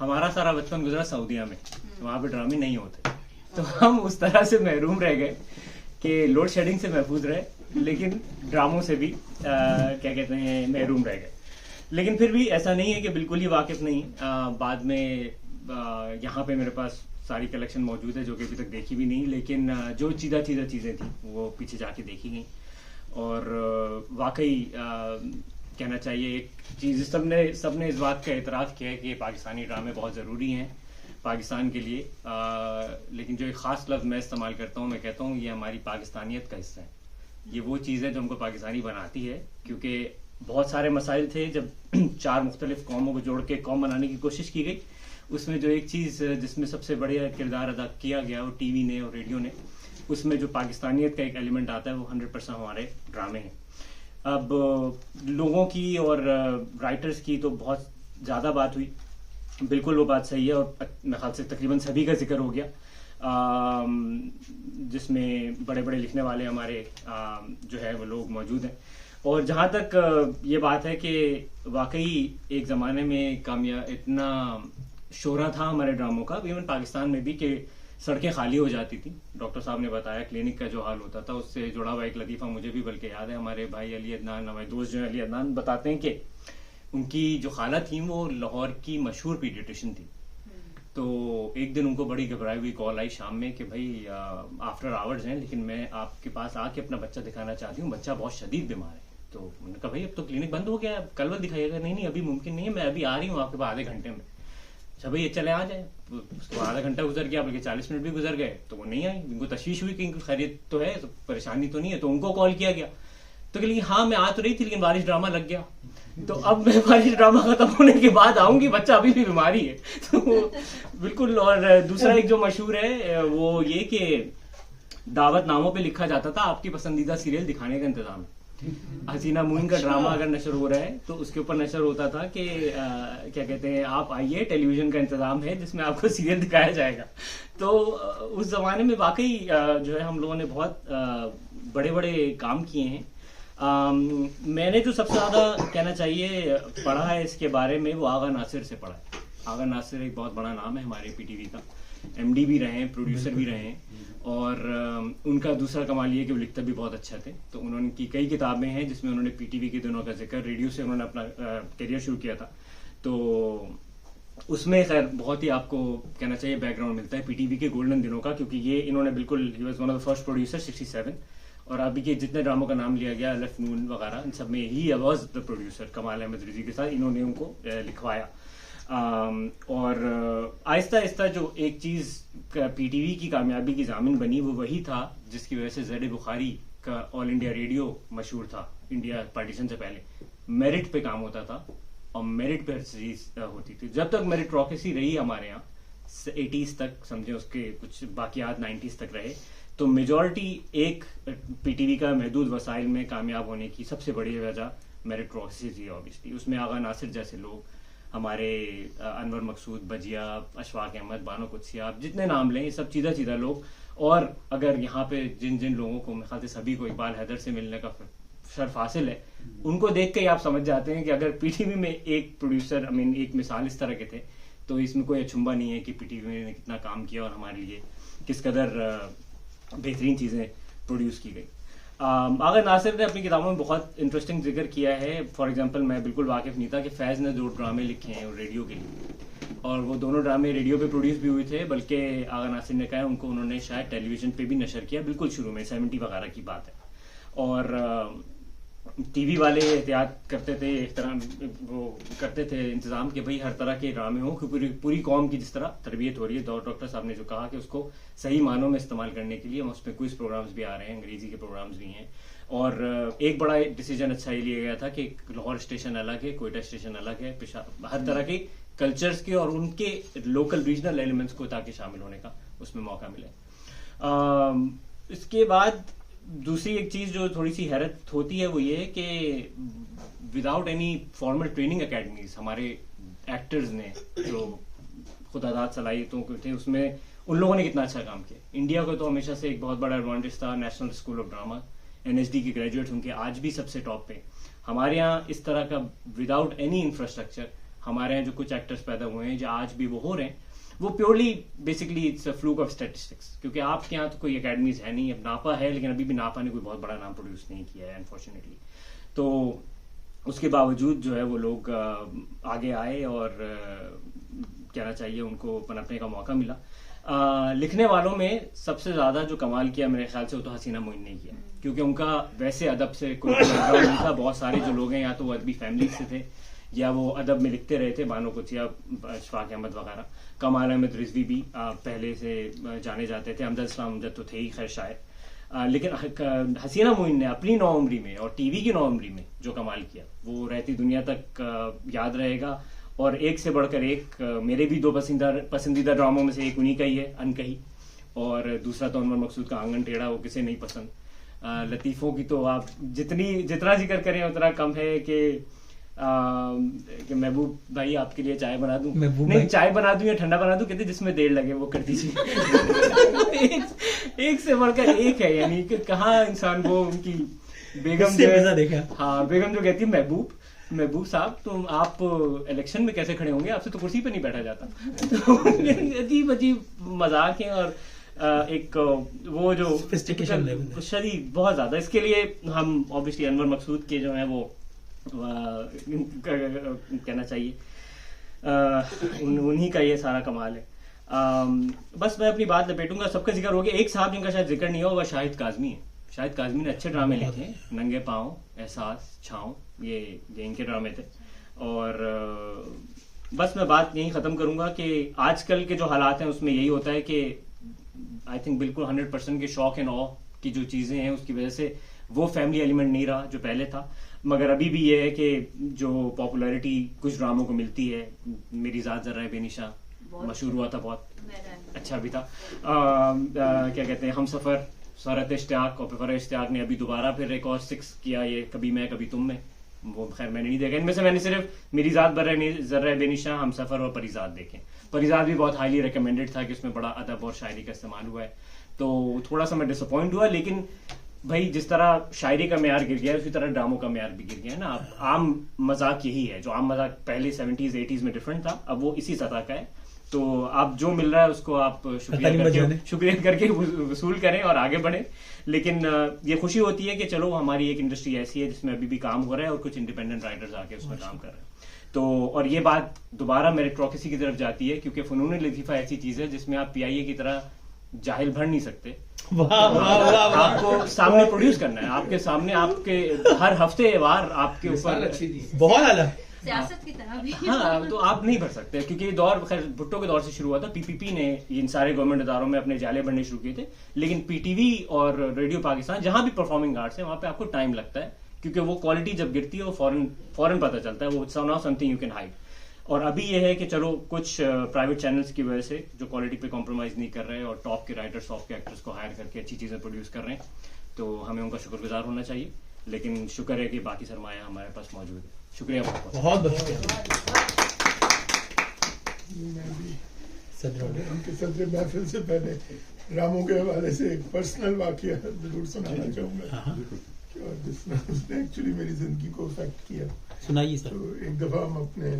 ہمارا سارا بچپن گزرا سعودیہ میں, وہاں پہ ڈرامے نہیں ہوتے, تو ہم اس طرح سے محروم رہ گئے کہ لوڈ شیڈنگ سے محفوظ رہے لیکن ڈراموں سے بھی کیا کہتے ہیں محروم رہ گئے. لیکن پھر بھی ایسا نہیں ہے کہ بالکل ہی واقف نہیں. بعد میں یہاں پہ میرے پاس ساری کلیکشن موجود ہے جو کہ ابھی تک دیکھی بھی نہیں, لیکن جو چیزیں تھیں وہ پیچھے جا کے دیکھی گئیں. اور واقعی کہنا چاہیے ایک چیز سب نے اس بات کا اعتراف کیا ہے کہ پاکستانی ڈرامے بہت ضروری ہیں پاکستان کے لیے. لیکن جو ایک خاص لفظ میں استعمال کرتا ہوں, میں کہتا ہوں یہ ہماری پاکستانیت کا حصہ ہے. یہ وہ چیز ہے جو ہم کو پاکستانی بناتی ہے, کیونکہ بہت سارے مسائل تھے جب 4 مختلف قوموں کو جوڑ کے قوم بنانے کی کوشش کی گئی. اس میں جو ایک چیز جس میں سب سے بڑا کردار ادا کیا گیا وہ ٹی وی نے اور ریڈیو نے, اس میں جو پاکستانیت کا ایک ایلیمنٹ آتا ہے وہ 100% ہمارے ڈرامے ہیں. اب لوگوں کی اور رائٹرز کی تو بہت زیادہ بات ہوئی, بالکل وہ بات صحیح ہے, اور میرے خیال سے تقریباً سبھی کا ذکر ہو گیا, جس میں بڑے بڑے لکھنے والے ہمارے جو ہے وہ لوگ موجود ہیں. اور جہاں تک یہ بات ہے کہ واقعی ایک زمانے میں اتنا شہرہ تھا ہمارے ڈراموں کا, ایون پاکستان میں بھی, کہ سڑکیں خالی ہو جاتی تھیں. ڈاکٹر صاحب نے بتایا کلینک کا جو حال ہوتا تھا, اس سے جڑا ہوا ایک لطیفہ مجھے بھی بلکہ یاد ہے. ہمارے بھائی علی عدنان, ہمارے دوست جو ہیں علی عدنان, بتاتے ہیں کہ ان کی جو خالہ تھیں وہ لاہور کی مشہور پیڈیٹیشین تھی. تو ایک دن ان کو بڑی گھبرائی ہوئی کال آئی شام میں کہ بھائی آفٹر آورز ہیں لیکن میں آپ کے پاس آ کے اپنا بچہ دکھانا چاہتی ہوں, بچہ بہت شدید بیمار ہے. تو انہوں نے کہا بھائی اب تو کلینک بند ہو گیا, کل وقت دکھائیے گا. نہیں ابھی ممکن نہیں ہے, میں ابھی آ رہی ہوں آپ کے پاس آدھے گھنٹے میں. اچھا بھائی چلے آ جائیں. اس کے بعد آدھا گھنٹہ گزر گیا, بلکہ 40 منٹ بھی گزر گئے, تو وہ نہیں آئی. ان کو تشویش ہوئی کہ خیریت تو ہے, پریشانی تو نہیں ہے. تو ان کو کال کیا گیا, تو کہ ہاں میں آ تو رہی تھی لیکن بارش ڈرامہ لگ گیا, تو اب میں بارش ڈرامہ ختم ہونے کے بعد آؤں گی, بچہ ابھی بھی بیماری ہے. تو بالکل. اور دوسرا ایک جو مشہور ہے وہ یہ کہ دعوت ناموں پہ لکھا جاتا تھا آپ کی پسندیدہ سیریل دکھانے کا انتظام ہے. حسینہ موئن کا ڈرامہ اگر نشر ہو رہا ہے تو اس کے اوپر نشر ہوتا تھا کہ کیا کہتے ہیں آپ آئیے, ٹیلی ویژن کا انتظام ہے جس میں آپ کو سیریل دکھایا جائے گا. تو اس زمانے میں واقعی جو ہے ہم لوگوں نے بہت بڑے بڑے کام کیے ہیں. میں نے جو سب سے زیادہ کہنا چاہیے پڑھا ہے اس کے بارے میں وہ آغا ناصر سے پڑھا ہے. آغا ناصر ایک بہت بڑا نام ہے ہمارے پی ٹی وی کا, ایم ڈی بھی رہے ہیں, پروڈیوسر بھی رہے ہیں, اور ان کا دوسرا کمال یہ کہ وہ لکھتے بھی بہت اچھا تھے. تو انہوں کی کئی کتابیں ہیں جس میں انہوں نے پی ٹی وی کے دنوں کا ذکر, ریڈیو سے انہوں نے اپنا کیریئر شروع کیا تھا, تو اس میں خیر بہت ہی آپ کو کہنا چاہیے بیک گراؤنڈ ملتا ہے پی ٹی وی کے گولڈن دنوں کا, کیونکہ یہ انہوں نے بالکل he was one of the first producer 67. اور ابھی کے جتنے ڈراموں کا نام لیا گیا, الف نون وغیرہ, ان سب میں ہی واز دا پروڈیوسر. کمال احمد رضی کے ساتھ انہوں نے ان کو لکھوایا. اور آہستہ آہستہ جو ایک چیز پی ٹی وی کی کامیابی کی ضامن بنی وہ وہی تھا جس کی وجہ سے زید بخاری کا آل انڈیا ریڈیو مشہور تھا. انڈیا پارٹیشن سے پہلے میرٹ پہ کام ہوتا تھا اور میرٹ پہ ہر چیز ہوتی تھی. جب تک میرٹوکریسی رہی ہمارے یہاں 80s تک, سمجھیں اس کے کچھ باقیات 90s تک رہے, تو میجورٹی ایک پی ٹی وی کا محدود وسائل میں کامیاب ہونے کی سب سے بڑی وجہ میرٹوکریسی تھی. آبویسلی اس میں آغا ناصر جیسے لوگ, ہمارے انور مقصود, بجیا, اشفاق احمد, بانو قدسی, آپ جتنے نام لیں, یہ سب چیدہ لوگ. اور اگر یہاں پہ جن لوگوں کو میرے خیال سے سبھی کو اقبال حیدر سے ملنے کا شرف حاصل ہے, ان کو دیکھ کے ہی آپ سمجھ جاتے ہیں کہ اگر پی ٹی وی میں ایک پروڈیوسر ایک مثال اس طرح کے تھے تو اس میں کوئی اچھمبا نہیں ہے کہ پی ٹی وی نے کتنا کام کیا اور ہمارے لیے کس قدر بہترین چیزیں پروڈیوس کی گئی. آغا ناصر نے اپنی کتابوں میں بہت انٹرسٹنگ ذکر کیا ہے. فار ایگزامپل میں بالکل واقف نہیں تھا کہ فیض نے 2 ڈرامے لکھے ہیں ریڈیو کے لیے, اور وہ دونوں ڈرامے ریڈیو پہ پروڈیوس بھی ہوئے تھے, بلکہ آغا ناصر نے کہا ان کو انہوں نے شاید ٹیلی ویژن پہ بھی نشر کیا بالکل شروع میں 70 وغیرہ کی بات ہے. اور ٹی وی والے احتیاط کرتے تھے, ایک طرح وہ کرتے تھے انتظام کہ بھائی ہر طرح کے ڈرامے ہوں, کہ پوری قوم کی جس طرح تربیت ہو رہی ہے. ڈاکٹر صاحب نے جو کہا کہ اس کو صحیح معنوں میں استعمال کرنے کے لیے اس میں کوئز پروگرامز بھی آ رہے ہیں, انگریزی کے پروگرامز بھی ہیں. اور ایک بڑا ڈیسیجن اچھا یہ لیا گیا تھا کہ لاہور اسٹیشن الگ ہے, کوئٹہ اسٹیشن الگ ہے, ہر طرح کے کلچرز کے اور ان کے لوکل ریجنل ایلیمنٹس کو تاکہ شامل ہونے کا اس میں موقع ملے. اس کے بعد دوسری ایک چیز جو تھوڑی سی حیرت ہوتی ہے وہ یہ کہ without any formal training academies ہمارے ایکٹرز نے جو خدا داد صلاحیتوں کے تھے اس میں ان لوگوں نے کتنا اچھا کام کیا. انڈیا کو تو ہمیشہ سے ایک بہت بڑا ایڈوانٹیج تھا, national school of drama NSD کے گریجویٹس ان کے آج بھی سب سے ٹاپ پہ. ہمارے یہاں اس طرح کا وداؤٹ اینی انفراسٹرکچر ہمارے یہاں جو کچھ ایکٹرز پیدا ہوئے ہیں جو آج بھی وہ ہو رہے ہیں وہ purely basically it's a fluke of statistics, کیونکہ آپ کے یہاں تو کوئی اکیڈمیز ہے نہیں. اب ناپا ہے لیکن ابھی بھی ناپا نے کوئی بہت بڑا نام پروڈیوس نہیں کیا ہے انفارچونیٹلی. تو اس کے باوجود جو ہے وہ لوگ آگے آئے اور کہنا چاہیے ان کو پنپنے کا موقع ملا. لکھنے والوں میں سب سے زیادہ جو کمال کیا میرے خیال سے وہ تو حسینہ معین نے کیا, کیونکہ ان کا ویسے ادب سے کوئی نہیں تھا. بہت سارے جو لوگ ہیں یا تو وہ ادبی فیملی سے تھے یا وہ ادب میں لکھتے رہے تھے, بانو قدسیہ, اشفاق احمد وغیرہ. کمال احمد رضوی بھی پہلے سے جانے جاتے تھے. امجد اسلام امجد تو تھے ہی خیر شاعر, لیکن حسینہ معین نے اپنی نوعمری میں اور ٹی وی کی نوعمری میں جو کمال کیا وہ رہتی دنیا تک یاد رہے گا. اور ایک سے بڑھ کر ایک, میرے بھی 2 پسندیدہ ڈراموں میں سے ایک انہی کا ہی ہے, انکہی, اور دوسرا تو انور مقصود کا آنگن ٹیڑھا, وہ کسے نہیں پسند. لطیفوں کی تو آپ جتنا ذکر کریں اتنا کم ہے کہ محبوب بھائی آپ کے لیے چائے بنا دوں, نہیں چائے بنا دوں یا ٹھنڈا بنا دوں, کہتے جس میں دیر لگے وہ کر دیجیے. ایک سے بڑھ کر ایک ہے, یعنی کہ کہاں انسان وہ ان کی بیگم جو ہے, ہاں بیگم جو کہتی ہے محبوب صاحب تم آپ الیکشن میں کیسے کھڑے ہوں گے, آپ سے تو کرسی پہ نہیں بیٹھا جاتا. عجیب مذاق ہیں اور ایک وہ جو شدید بہت زیادہ. اس کے لیے ہم اوبیسلی انور مقصود کے جو ہیں وہ کہنا چاہیے انہی کا یہ سارا کمال ہے. بس میں اپنی بات لپیٹوں گا. سب کا ذکر ہو گیا, ایک صاحب جن کا شاید ذکر نہیں ہوا وہ شاہد کاظمی ہے. شاہد کاظمی نے اچھے ڈرامے لکھے ہیں, ننگے پاؤں, احساس, چھاؤں, یہ ان کے ڈرامے تھے. اور بس میں بات یہی ختم کروں گا کہ آج کل کے جو حالات ہیں اس میں یہی ہوتا ہے کہ آئی تھنک بالکل 100% کے شوق اینڈ آ کی جو چیزیں ہیں اس کی وجہ سے وہ فیملی ایلیمنٹ نہیں رہا جو پہلے تھا. مگر ابھی بھی یہ ہے کہ جو پاپولیرٹی کچھ ڈراموں کو ملتی ہے, میری ذات ذرہ بے نشاں مشہور ہوا تھا, بہت اچھا بھی تھا. کیا کہتے ہیں ہم سفر, سورت اشتیاق, اور پھر اشتیاق نے ابھی دوبارہ پھر ایک اور 6 کیا, یہ کبھی میں کبھی تم میں, وہ خیر میں نے نہیں دیکھا. ان میں سے میں نے صرف میری ذات ذرہ بے نشاں, ہم سفر اور پریزاد دیکھے. پریزاد بھی بہت ہائیلی ریکمینڈیڈ تھا کہ اس میں بڑا ادب اور شاعری کا استعمال ہوا ہے, تو تھوڑا سا میں ڈس اپوائنٹ ہوا. لیکن بھائی جس طرح شاعری کا معیار گر گیا ہے اسی طرح ڈراموں کا معیار بھی گر گیا ہے نا. عام مذاق یہی ہے, جو عام مذاق پہلے 70s 80s میں ڈفرینٹ تھا, اب وہ اسی سطح کا ہے. تو آپ جو مل رہا ہے اس کو آپ شکریہ کر کے وصول کریں اور آگے بڑھیں. لیکن یہ خوشی ہوتی ہے کہ چلو ہماری ایک انڈسٹری ایسی ہے جس میں ابھی بھی کام ہو رہا ہے اور کچھ انڈیپینڈنٹ رائٹرز آ کے اس میں کام کر رہے ہیں. تو اور یہ بات دوبارہ میریٹوکریسی کی طرف جاتی ہے, کیونکہ فنون لطیفہ ایسی چیز ہے جس میں آپ PIA کی طرح جاہل بھر نہیں سکتے. آپ کو سامنے پروڈیوس کرنا ہے, آپ کے سامنے, آپ کے ہر ہفتے وار آپ کے اوپر
بہت اعلیٰ
سیاست کی طرح بھی.
ہاں تو آپ نہیں بھر سکتے, کیونکہ یہ دور خیر بھٹو کے دور سے شروع ہوا تھا. PPP نے ان سارے گورنمنٹ اداروں میں اپنے جالے بننے شروع کیے تھے. لیکن PTV اور ریڈیو پاکستان جہاں بھی پرفارمنگ آرٹس ہیں وہاں پہ آپ کو ٹائم لگتا ہے, کیونکہ وہ کوالٹی جب گرتی ہے وہ فوراً پتہ چلتا ہے, وہ something you can hide. اور ابھی یہ ہے کہ چلو کچھ پرائیویٹ چینلز کی وجہ سے جو کوالٹی پہ کمپرومائز نہیں کر رہے اور ٹاپ کے رائٹرز ٹاپ کے ایکٹرز کو ہائر کر کے اچھی چیزیں پروڈیوس کر رہے ہیں, تو ہمیں ان کا شکر گزار ہونا چاہیے. لیکن شکر ہے کہ باقی سرمایہ ہمارے پاس موجود ہے. شکریہ
بہت بہت.
میں بھی ان کے صدر محفل سے پہلے راموں کے حوالے سے ایک پرسنل واقعہ ضرور سنانا چاہوں گا, جس نے ایکچولی میری زندگی کو افیکٹ کیا.
سنائیے سر.
تو ایک دفعہ ہم اپنے,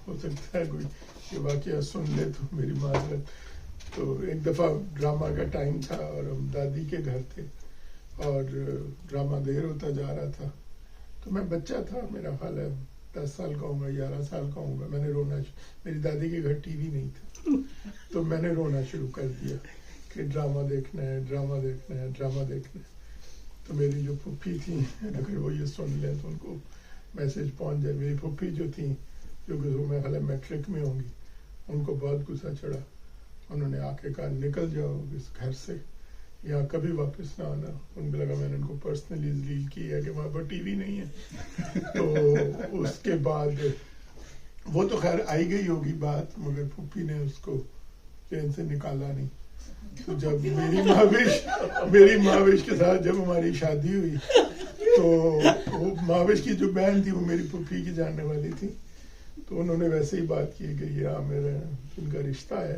ہو سکتا ہے کوئی یہ واقعہ سن لے تو میری معذرت, تو ایک دفعہ ڈرامہ کا ٹائم تھا اور ہم دادی کے گھر تھے اور ڈرامہ دیر ہوتا جا رہا تھا. تو میں بچہ تھا, میرا خیال ہے 10 سال کا ہوں گا, 11 سال کا ہوں گا. میں نے رونا, میری دادی کے گھر ٹی وی نہیں تھا, تو میں نے رونا شروع کر دیا کہ ڈرامہ دیکھنا ہے, ڈرامہ دیکھنا ہے, ڈرامہ دیکھنا ہے. تو میری جو پھپھی تھیں, اگر وہ یہ سن لیں تو ان کو میسج پہنچ جائے. میری پھپھی جو تھیں, جو کہ میں خیال میٹرک میں ہوں گی, ان کو بہت غصہ چڑھا. انہوں نے آ کے کہا نکل جاؤ اس گھر سے, یہاں کبھی واپس نہ آنا. ان کو لگا میں نے ان کو پرسنلی ذلیل کی ہے کہ وہاں پر ٹی وی نہیں ہے. تو اس کے بعد وہ تو خیر آئی گئی ہوگی بات, مگر پھپھی نے اس کو چین سے نکالا نہیں. تو جب میری مہاوش کے ساتھ جب ہماری شادی ہوئی تو وہ مہاوش کی جو بہن تھی وہ میری پھپھی کی جاننے والی تھی, تو انہوں نے ویسے ہی بات کی کہ یہ میرا ان کا رشتہ ہے.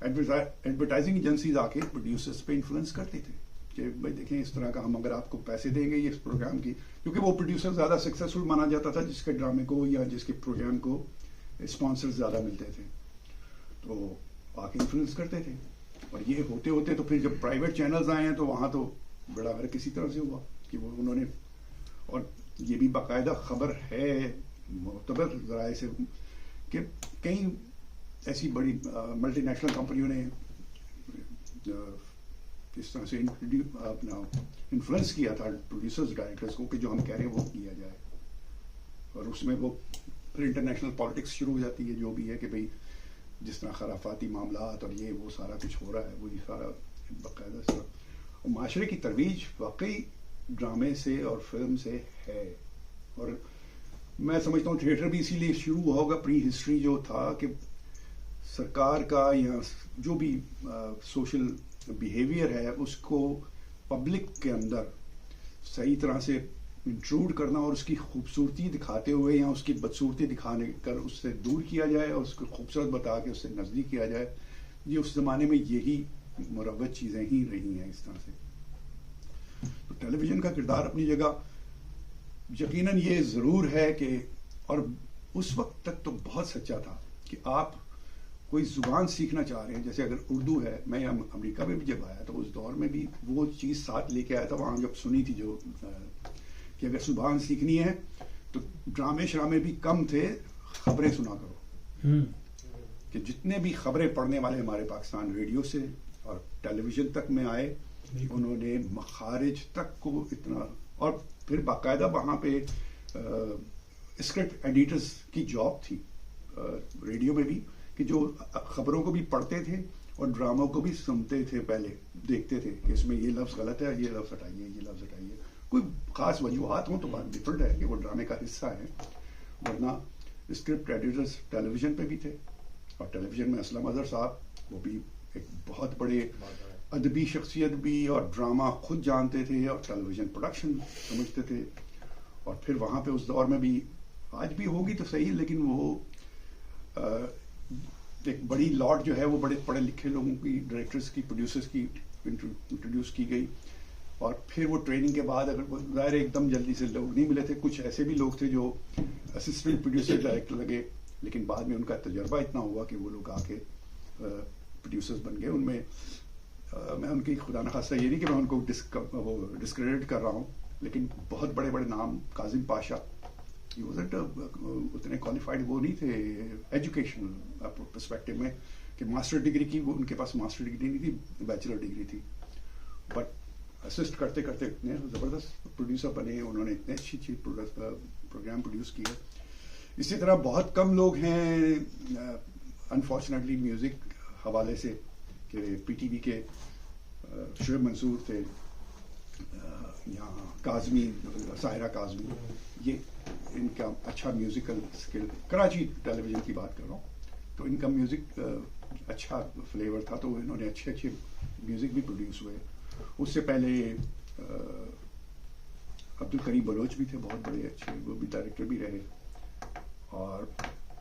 ایڈورٹائزنگ ایجنسیز آ کے پروڈیوسرس پہ انفلوئنس کرتے تھے کہ بھائی دیکھیں اس طرح کا ہم اگر آپ کو پیسے دیں گے اس پروگرام کی, کیونکہ وہ پروڈیوسر زیادہ سکسیسفل مانا جاتا تھا جس کے ڈرامے کو یا جس کے پروگرام کو اسپانسر زیادہ ملتے تھے, تو آ کے انفلوئنس کرتے تھے. اور یہ ہوتے ہوتے تو پھر جب پرائیویٹ چینلز آئے ہیں تو وہاں تو بڑا فرق اسی طرح سے ہوا کہ وہ انہوں نے, اور یہ بھی باقاعدہ خبر ہے معتبر ذرائع سے کہ کئی ایسی بڑی ملٹی نیشنل کمپنیوں نے اس طرح سے اپنا انفلوئنس کیا تھا پروڈیوسرز ڈائریکٹرز کو کہ جو ہم کہہ رہے ہیں وہ کیا جائے, اور اس میں وہ پھر انٹرنیشنل پالیٹکس شروع ہو جاتی ہے جو بھی ہے کہ بھئی جس طرح خرافاتی معاملات اور یہ وہ سارا کچھ ہو رہا ہے وہی سارا باقاعدہ سارا. اور معاشرے کی ترویج واقعی ڈرامے سے اور فلم سے ہے, اور میں سمجھتا ہوں تھیٹر بھی اسی لیے شروع ہوا ہوگا. پری ہسٹری جو تھا کہ سرکار کا یا جو بھی سوشل بیہیویئر ہے اس کو پبلک کے اندر صحیح طرح سے انٹروڈ کرنا اور اس کی خوبصورتی دکھاتے ہوئے یا اس کی بدصورتی دکھانے کر اس سے دور کیا جائے اور اس کو خوبصورت بتا کے اس سے نزدیک کیا جائے, یہ اس زمانے میں یہی مروج چیزیں ہی رہی ہیں اس طرح سے. تو ٹیلی ویژن کا کردار اپنی جگہ یقیناً یہ ضرور ہے کہ, اور اس وقت تک تو بہت سچا تھا کہ آپ کوئی زبان سیکھنا چاہ رہے ہیں, جیسے اگر اردو ہے, میں امریکہ میں بھی جب آیا تو اس دور میں بھی وہ چیز ساتھ لے کے آیا تھا وہاں جب سنی تھی جو کہ اگر زبان سیکھنی ہے تو ڈرامے شرامے بھی کم تھے, خبریں سنا کرو. کہ جتنے بھی خبریں پڑھنے والے ہمارے پاکستان ریڈیو سے اور ٹیلی ویژن تک میں آئے انہوں نے مخارج تک کو اتنا, اور پھر باقاعدہ وہاں پہ اسکرپٹ ایڈیٹرز کی جاب تھی ریڈیو میں بھی کہ جو خبروں کو بھی پڑھتے تھے اور ڈراموں کو بھی سنتے تھے, پہلے دیکھتے تھے کہ اس میں یہ لفظ غلط ہے, یہ لفظ ہٹائیے, یہ لفظ ہٹائیے. کوئی خاص وجوہات ہوں تو بات ڈفرنٹ ہے کہ وہ ڈرامے کا حصہ ہے, ورنہ اسکرپٹ ایڈیٹرز ٹیلی ویژن پہ بھی تھے. اور ٹیلی ویژن میں اسلم اظہر صاحب وہ بھی ایک بہت بڑے ادبی شخصیت بھی, اور ڈرامہ خود جانتے تھے اور ٹیلی ویژن پروڈکشن سمجھتے تھے. اور پھر وہاں پہ اس دور میں بھی, آج بھی ہوگی تو صحیح, لیکن وہ ایک بڑی لاٹ جو ہے وہ بڑے پڑھے لکھے لوگوں کی, ڈائریکٹرز کی, پروڈیوسرز کی انٹروڈیوس کی گئی. اور پھر وہ ٹریننگ کے بعد اگر ظاہر ایک دم جلدی سے لوگ نہیں ملے تھے, کچھ ایسے بھی لوگ تھے جو اسسٹنٹ پروڈیوسر ڈائریکٹر لگے, لیکن بعد میں ان کا تجربہ اتنا ہوا کہ وہ لوگ آ کے پروڈیوسرز بن گئے. ان میں میں ان کی خدا نخواستہ یہ نہیں کہ میں ان کو ڈسکریڈٹ کر رہا ہوں, لیکن بہت بڑے بڑے نام, کاظم پاشا, اتنے کوالیفائڈ وہ نہیں تھے ایجوکیشنل پرسپیکٹو میں کہ ماسٹر ڈگری کی, وہ ان کے پاس ماسٹر ڈگری نہیں تھی, بیچلر ڈگری تھی, بٹ اسسٹ کرتے کرتے اتنے زبردست پروڈیوسر بنے, انہوں نے اتنے اچھی اچھی پروگرام پروڈیوس کیے. اسی طرح بہت کم لوگ ہیں انفارچونیٹلی میوزک حوالے سے کہ پی ٹی وی کے شعیب منصور تھے, یہاں کاظمی, ساحرہ کاظمی, یہ ان کا اچھا میوزیکل اسکل, کراچی ٹیلی ویژن کی بات کر رہا ہوں, تو ان کا میوزک اچھا فلیور تھا, تو انہوں نے اچھے اچھے میوزک بھی پروڈیوس ہوئے. اس سے پہلے عبدالکریم بلوچ بھی تھے, بہت بڑے اچھے, وہ بھی ڈائریکٹر بھی رہے. اور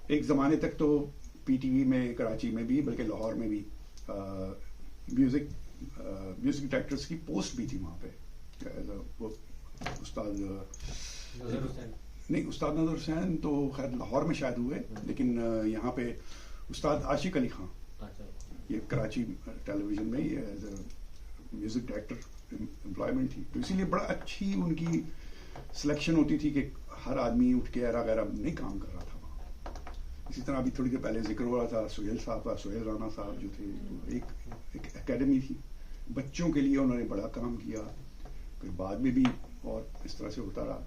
ایک زمانے تک تو پی ٹی وی میں کراچی میں بھی بلکہ لاہور میں بھی میوزک ڈائریکٹرز کی پوسٹ بھی تھی وہاں پہ. وہ استاد نہیں, استاد نظر حسین تو خیر لاہور میں شاید ہوئے, لیکن یہاں پہ استاد عاشق علی خان, یہ کراچی ٹیلی ویژن میں ہی as a music director employment تھی. تو اسی لیے بڑا اچھی ان کی سلیکشن ہوتی تھی کہ ہر آدمی اٹھ کے ایرا غیرہ نہیں کام کر رہا تھا وہاں. اسی طرح ابھی تھوڑی دیر پہلے ذکر ہو رہا تھا سہیل صاحب کا, سہیل رانا صاحب جو تھے, ایک اکیڈمی تھی بچوں کے لیے, انہوں نے بڑا کام کیا, پھر بعد میں بھی اور اس طرح سے ہوتا رہا.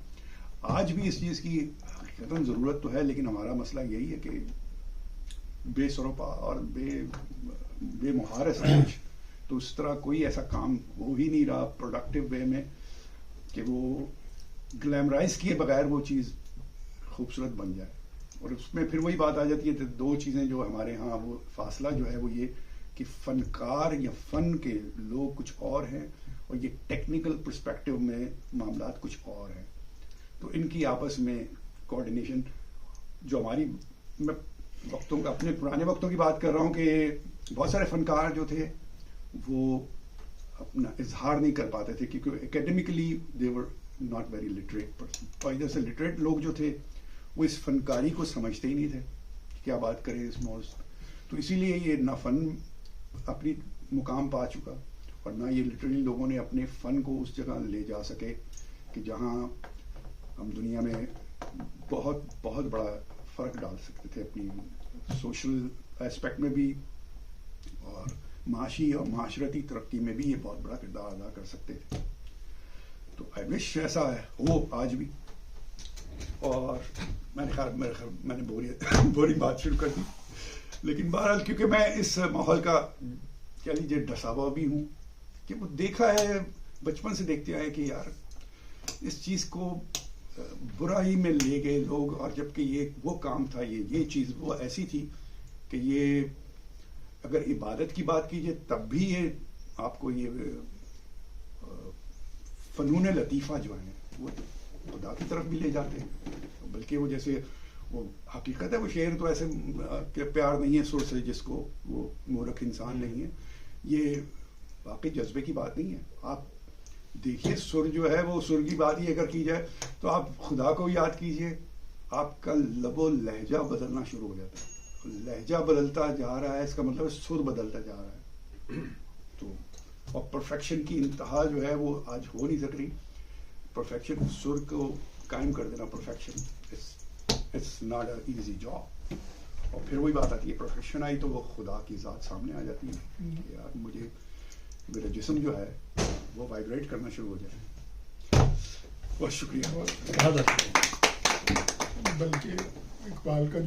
آج بھی اس چیز کی حقیقتاً ضرورت تو ہے, لیکن ہمارا مسئلہ یہی ہے کہ بے سروپا اور بے مہار سمجھ, تو اس طرح کوئی ایسا کام ہو ہی نہیں رہا پروڈکٹیو وے میں کہ وہ گلیمرائز کیے بغیر وہ چیز خوبصورت بن جائے. اور اس میں پھر وہی بات آ جاتی ہے, دو چیزیں جو ہمارے ہاں وہ فاصلہ جو ہے وہ یہ کہ فنکار یا فن کے لوگ کچھ اور ہیں اور یہ ٹیکنیکل پرسپیکٹو میں معاملات کچھ اور ہیں. تو ان کی آپس میں کوآرڈینیشن جو ہماری, میں وقتوں کا, اپنے پرانے وقتوں کی بات کر رہا ہوں کہ بہت سارے فنکار جو تھے وہ اپنا اظہار نہیں کر پاتے تھے کیونکہ academically they were not very literate person, اور ادھر سے لٹریٹ لوگ جو تھے وہ اس فنکاری کو سمجھتے ہی نہیں تھے کیا بات کریں اس موضوع. تو اسی لیے یہ نہ فن اپنی مقام پا چکا اور نہ یہ لٹرلی لوگوں نے اپنے فن کو اس جگہ لے جا سکے کہ جہاں ہم دنیا میں بہت بہت بڑا فرق ڈال سکتے تھے, اپنی سوشل اسپیکٹ میں بھی اور معاشی اور معاشرتی ترقی میں بھی یہ بہت بڑا کردار ادا کر سکتے تھے. تو آئی وش ایسا ہو آج بھی. اور میں نے بوری بات شروع کر دی, لیکن بہرحال کیونکہ میں اس ماحول کا کہہ لیجیے ڈسا ہوا بھی ہوں کہ وہ دیکھا ہے, بچپن سے دیکھتے آئے کہ یار اس چیز کو برائی میں لے گئے لوگ, اور جبکہ یہ وہ کام تھا, یہ چیز وہ ایسی تھی کہ یہ اگر عبادت کی بات کیجیے تب بھی یہ آپ کو یہ فنون لطیفہ جو ہیں وہ خدا کی طرف بھی لے جاتے ہیں, بلکہ وہ جیسے وہ حقیقت ہے, وہ شعر تو ایسے کہ پیار نہیں ہے سر سے جس کو وہ مورکھ انسان نہیں ہے, یہ واقعی جذبے کی بات نہیں ہے. آپ دیکھیے سر جو ہے وہ سر کی بات ہی اگر کی جائے تو آپ خدا کو یاد کیجئے, آپ کا لب و لہجہ بدلنا شروع ہو جاتا ہے. لہجہ بدلتا جا رہا ہے اس کا مطلب سر بدلتا جا رہا ہے. تو اور پرفیکشن کی انتہا جو ہے وہ آج ہو نہیں سک رہی. پرفیکشن سر کو قائم کر دینا, perfection it's not a easy job. اور پھر وہی بات آتی ہے پرفیکشن آئی تو وہ خدا کی ذات سامنے آ جاتی ہے کہ یار مجھے میرا جسم جو ہے وہ وائبریٹ کرنا شروع ہو جائے. بہت شکریہ.
بلکہ اقبال کا